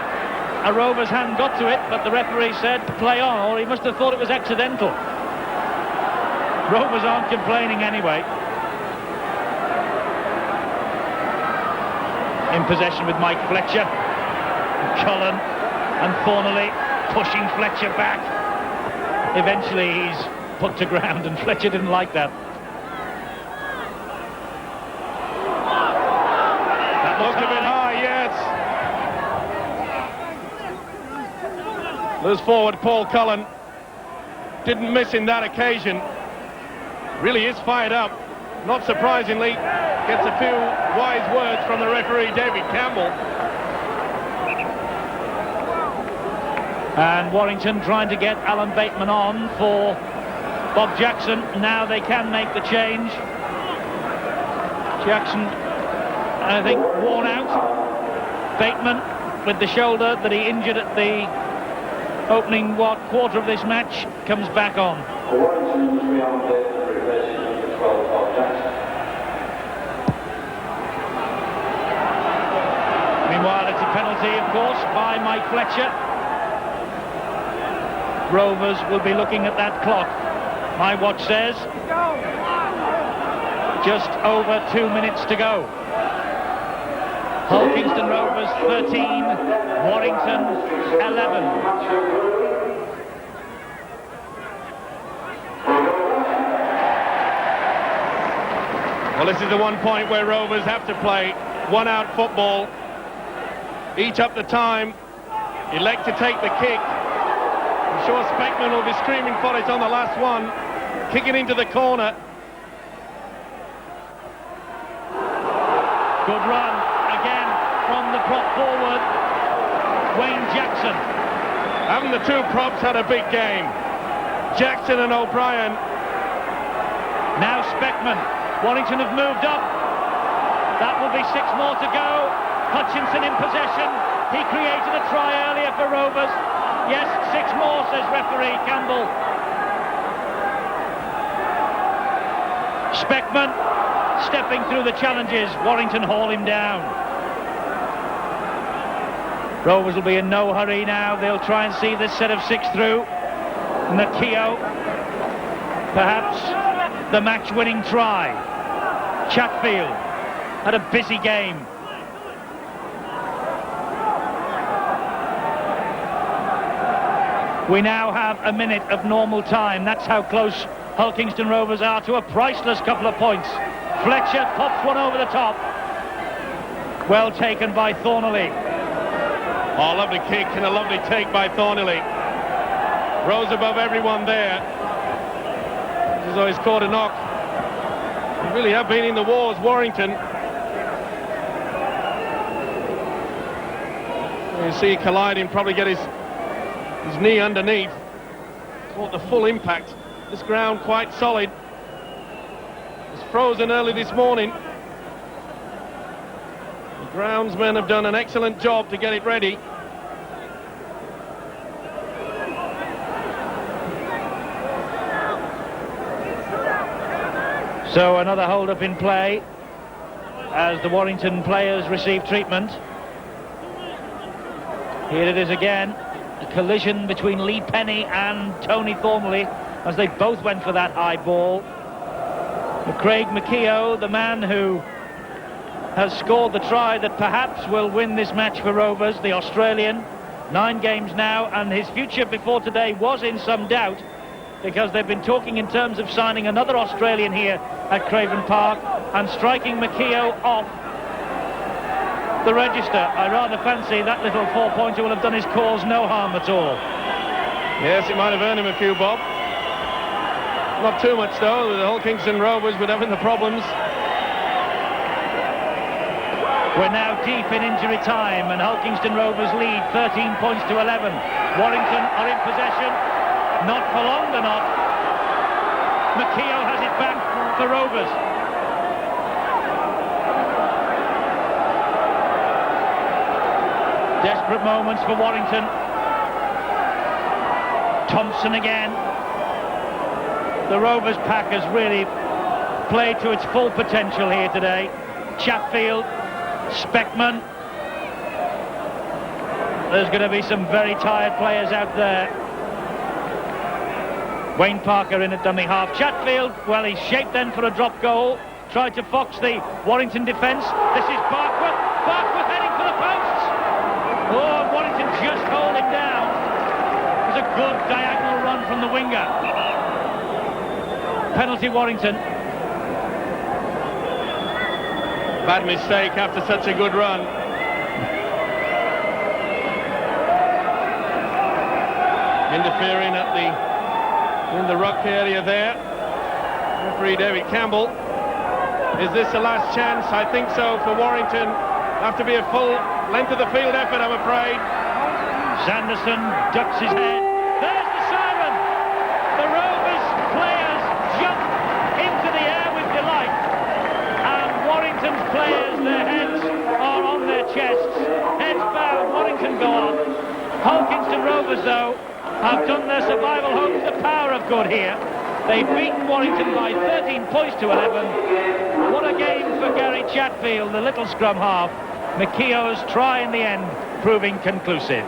a Rovers hand got to it, but the referee said play on, or he must have thought it was accidental. Rovers aren't complaining anyway. In possession with Mike Fletcher, Cullen and Thornley pushing Fletcher back. Eventually he's put to ground, and Fletcher didn't like that. That Looked a bit high, yes. Loose forward Paul Cullen didn't miss in that occasion. Really is fired up. Not surprisingly, gets a few wise words from the referee David Campbell. And Warrington trying to get Alan Bateman on for Bob Jackson. Now they can make the change. Jackson, I think, worn out. Bateman, with the shoulder that he injured at the opening quarter of this match, comes back on. Warrington was rearmed replacing number 12 Bob Jackson. Meanwhile, it's a penalty, of course, by Mike Fletcher. Rovers will be looking at that clock. My watch says just over 2 minutes to go. Hull Kingston Rovers 13, Warrington 11. Well, this is the one point where Rovers have to play one-out football. Eat up the time. Elect to take the kick. I'm sure Speckman will be screaming for it on the last one. Kick it into the corner. Good run again from the prop forward, Wayne Jackson. Haven't the two props had a big game? Jackson and O'Brien. Now Speckman. Warrington have moved up. That will be 6 more to go. Hutchinson in possession. He created a try earlier for Rovers. Yes, 6 more, says referee Campbell. Speckman stepping through the challenges. Warrington haul him down. Rovers will be in no hurry now. They'll try and see this set of 6 through. Nakio, perhaps the match-winning try. Chatfield had a busy game. We now have a minute of normal time. That's how close Hull Kingston Rovers are to a priceless couple of points. Fletcher pops one over the top. Well taken by Thornley. Oh, lovely kick and a lovely take by Thornley. Rose above everyone there. As though he's caught a knock. They really have been in the wars, Warrington. You see colliding, probably get his knee underneath. Caught the full impact. This ground quite solid. It was frozen early this morning. The groundsmen have done an excellent job to get it ready. So another hold-up in play as the Warrington players receive treatment. Here it is again, a collision between Lee Penny and Tony Thornley as they both went for that high ball. Craig McKeough, the man who has scored the try that perhaps will win this match for Rovers, the Australian, 9 games now, and his future before today was in some doubt because they've been talking in terms of signing another Australian here at Craven Park and striking McKeough off the register. I rather fancy that little 4-pointer will have done his cause no harm at all. Yes, it might have earned him a few bob. Not too much though, the Hull Kingston Rovers with having the problems. We're now deep in injury time and Hull Kingston Rovers lead 13 points to 11. Warrington are in possession, not for long they're not. McKeough has it back for Rovers. Desperate moments for Warrington. Thompson again. The Rovers pack has really played to its full potential here today. Chatfield, Speckman. There's going to be some very tired players out there. Wayne Parker in at dummy half. Chatfield, well, he's shaped then for a drop goal. Tried to fox the Warrington defence. This is Barkworth. Barkworth heading for the posts. Oh, Warrington just hold him down. It was a good diagonal run from the winger. Penalty Warrington. Bad mistake after such a good run. Interfering in the ruck area there. Referee David Campbell. Is this the last chance? I think so for Warrington. Have to be a full length of the field effort, I'm afraid. Sanderson ducks his head. There's the siren. The Rovers players jump into the air with delight. And Warrington's players, their heads are on their chests. Heads bowed, Warrington go on. Hull Kingston Rovers, though, have done their survival home to the power of good here. They've beaten Warrington by 13 points to 11. What a game for Gary Chatfield, the little scrum half. McKeough's try in the end proving conclusive.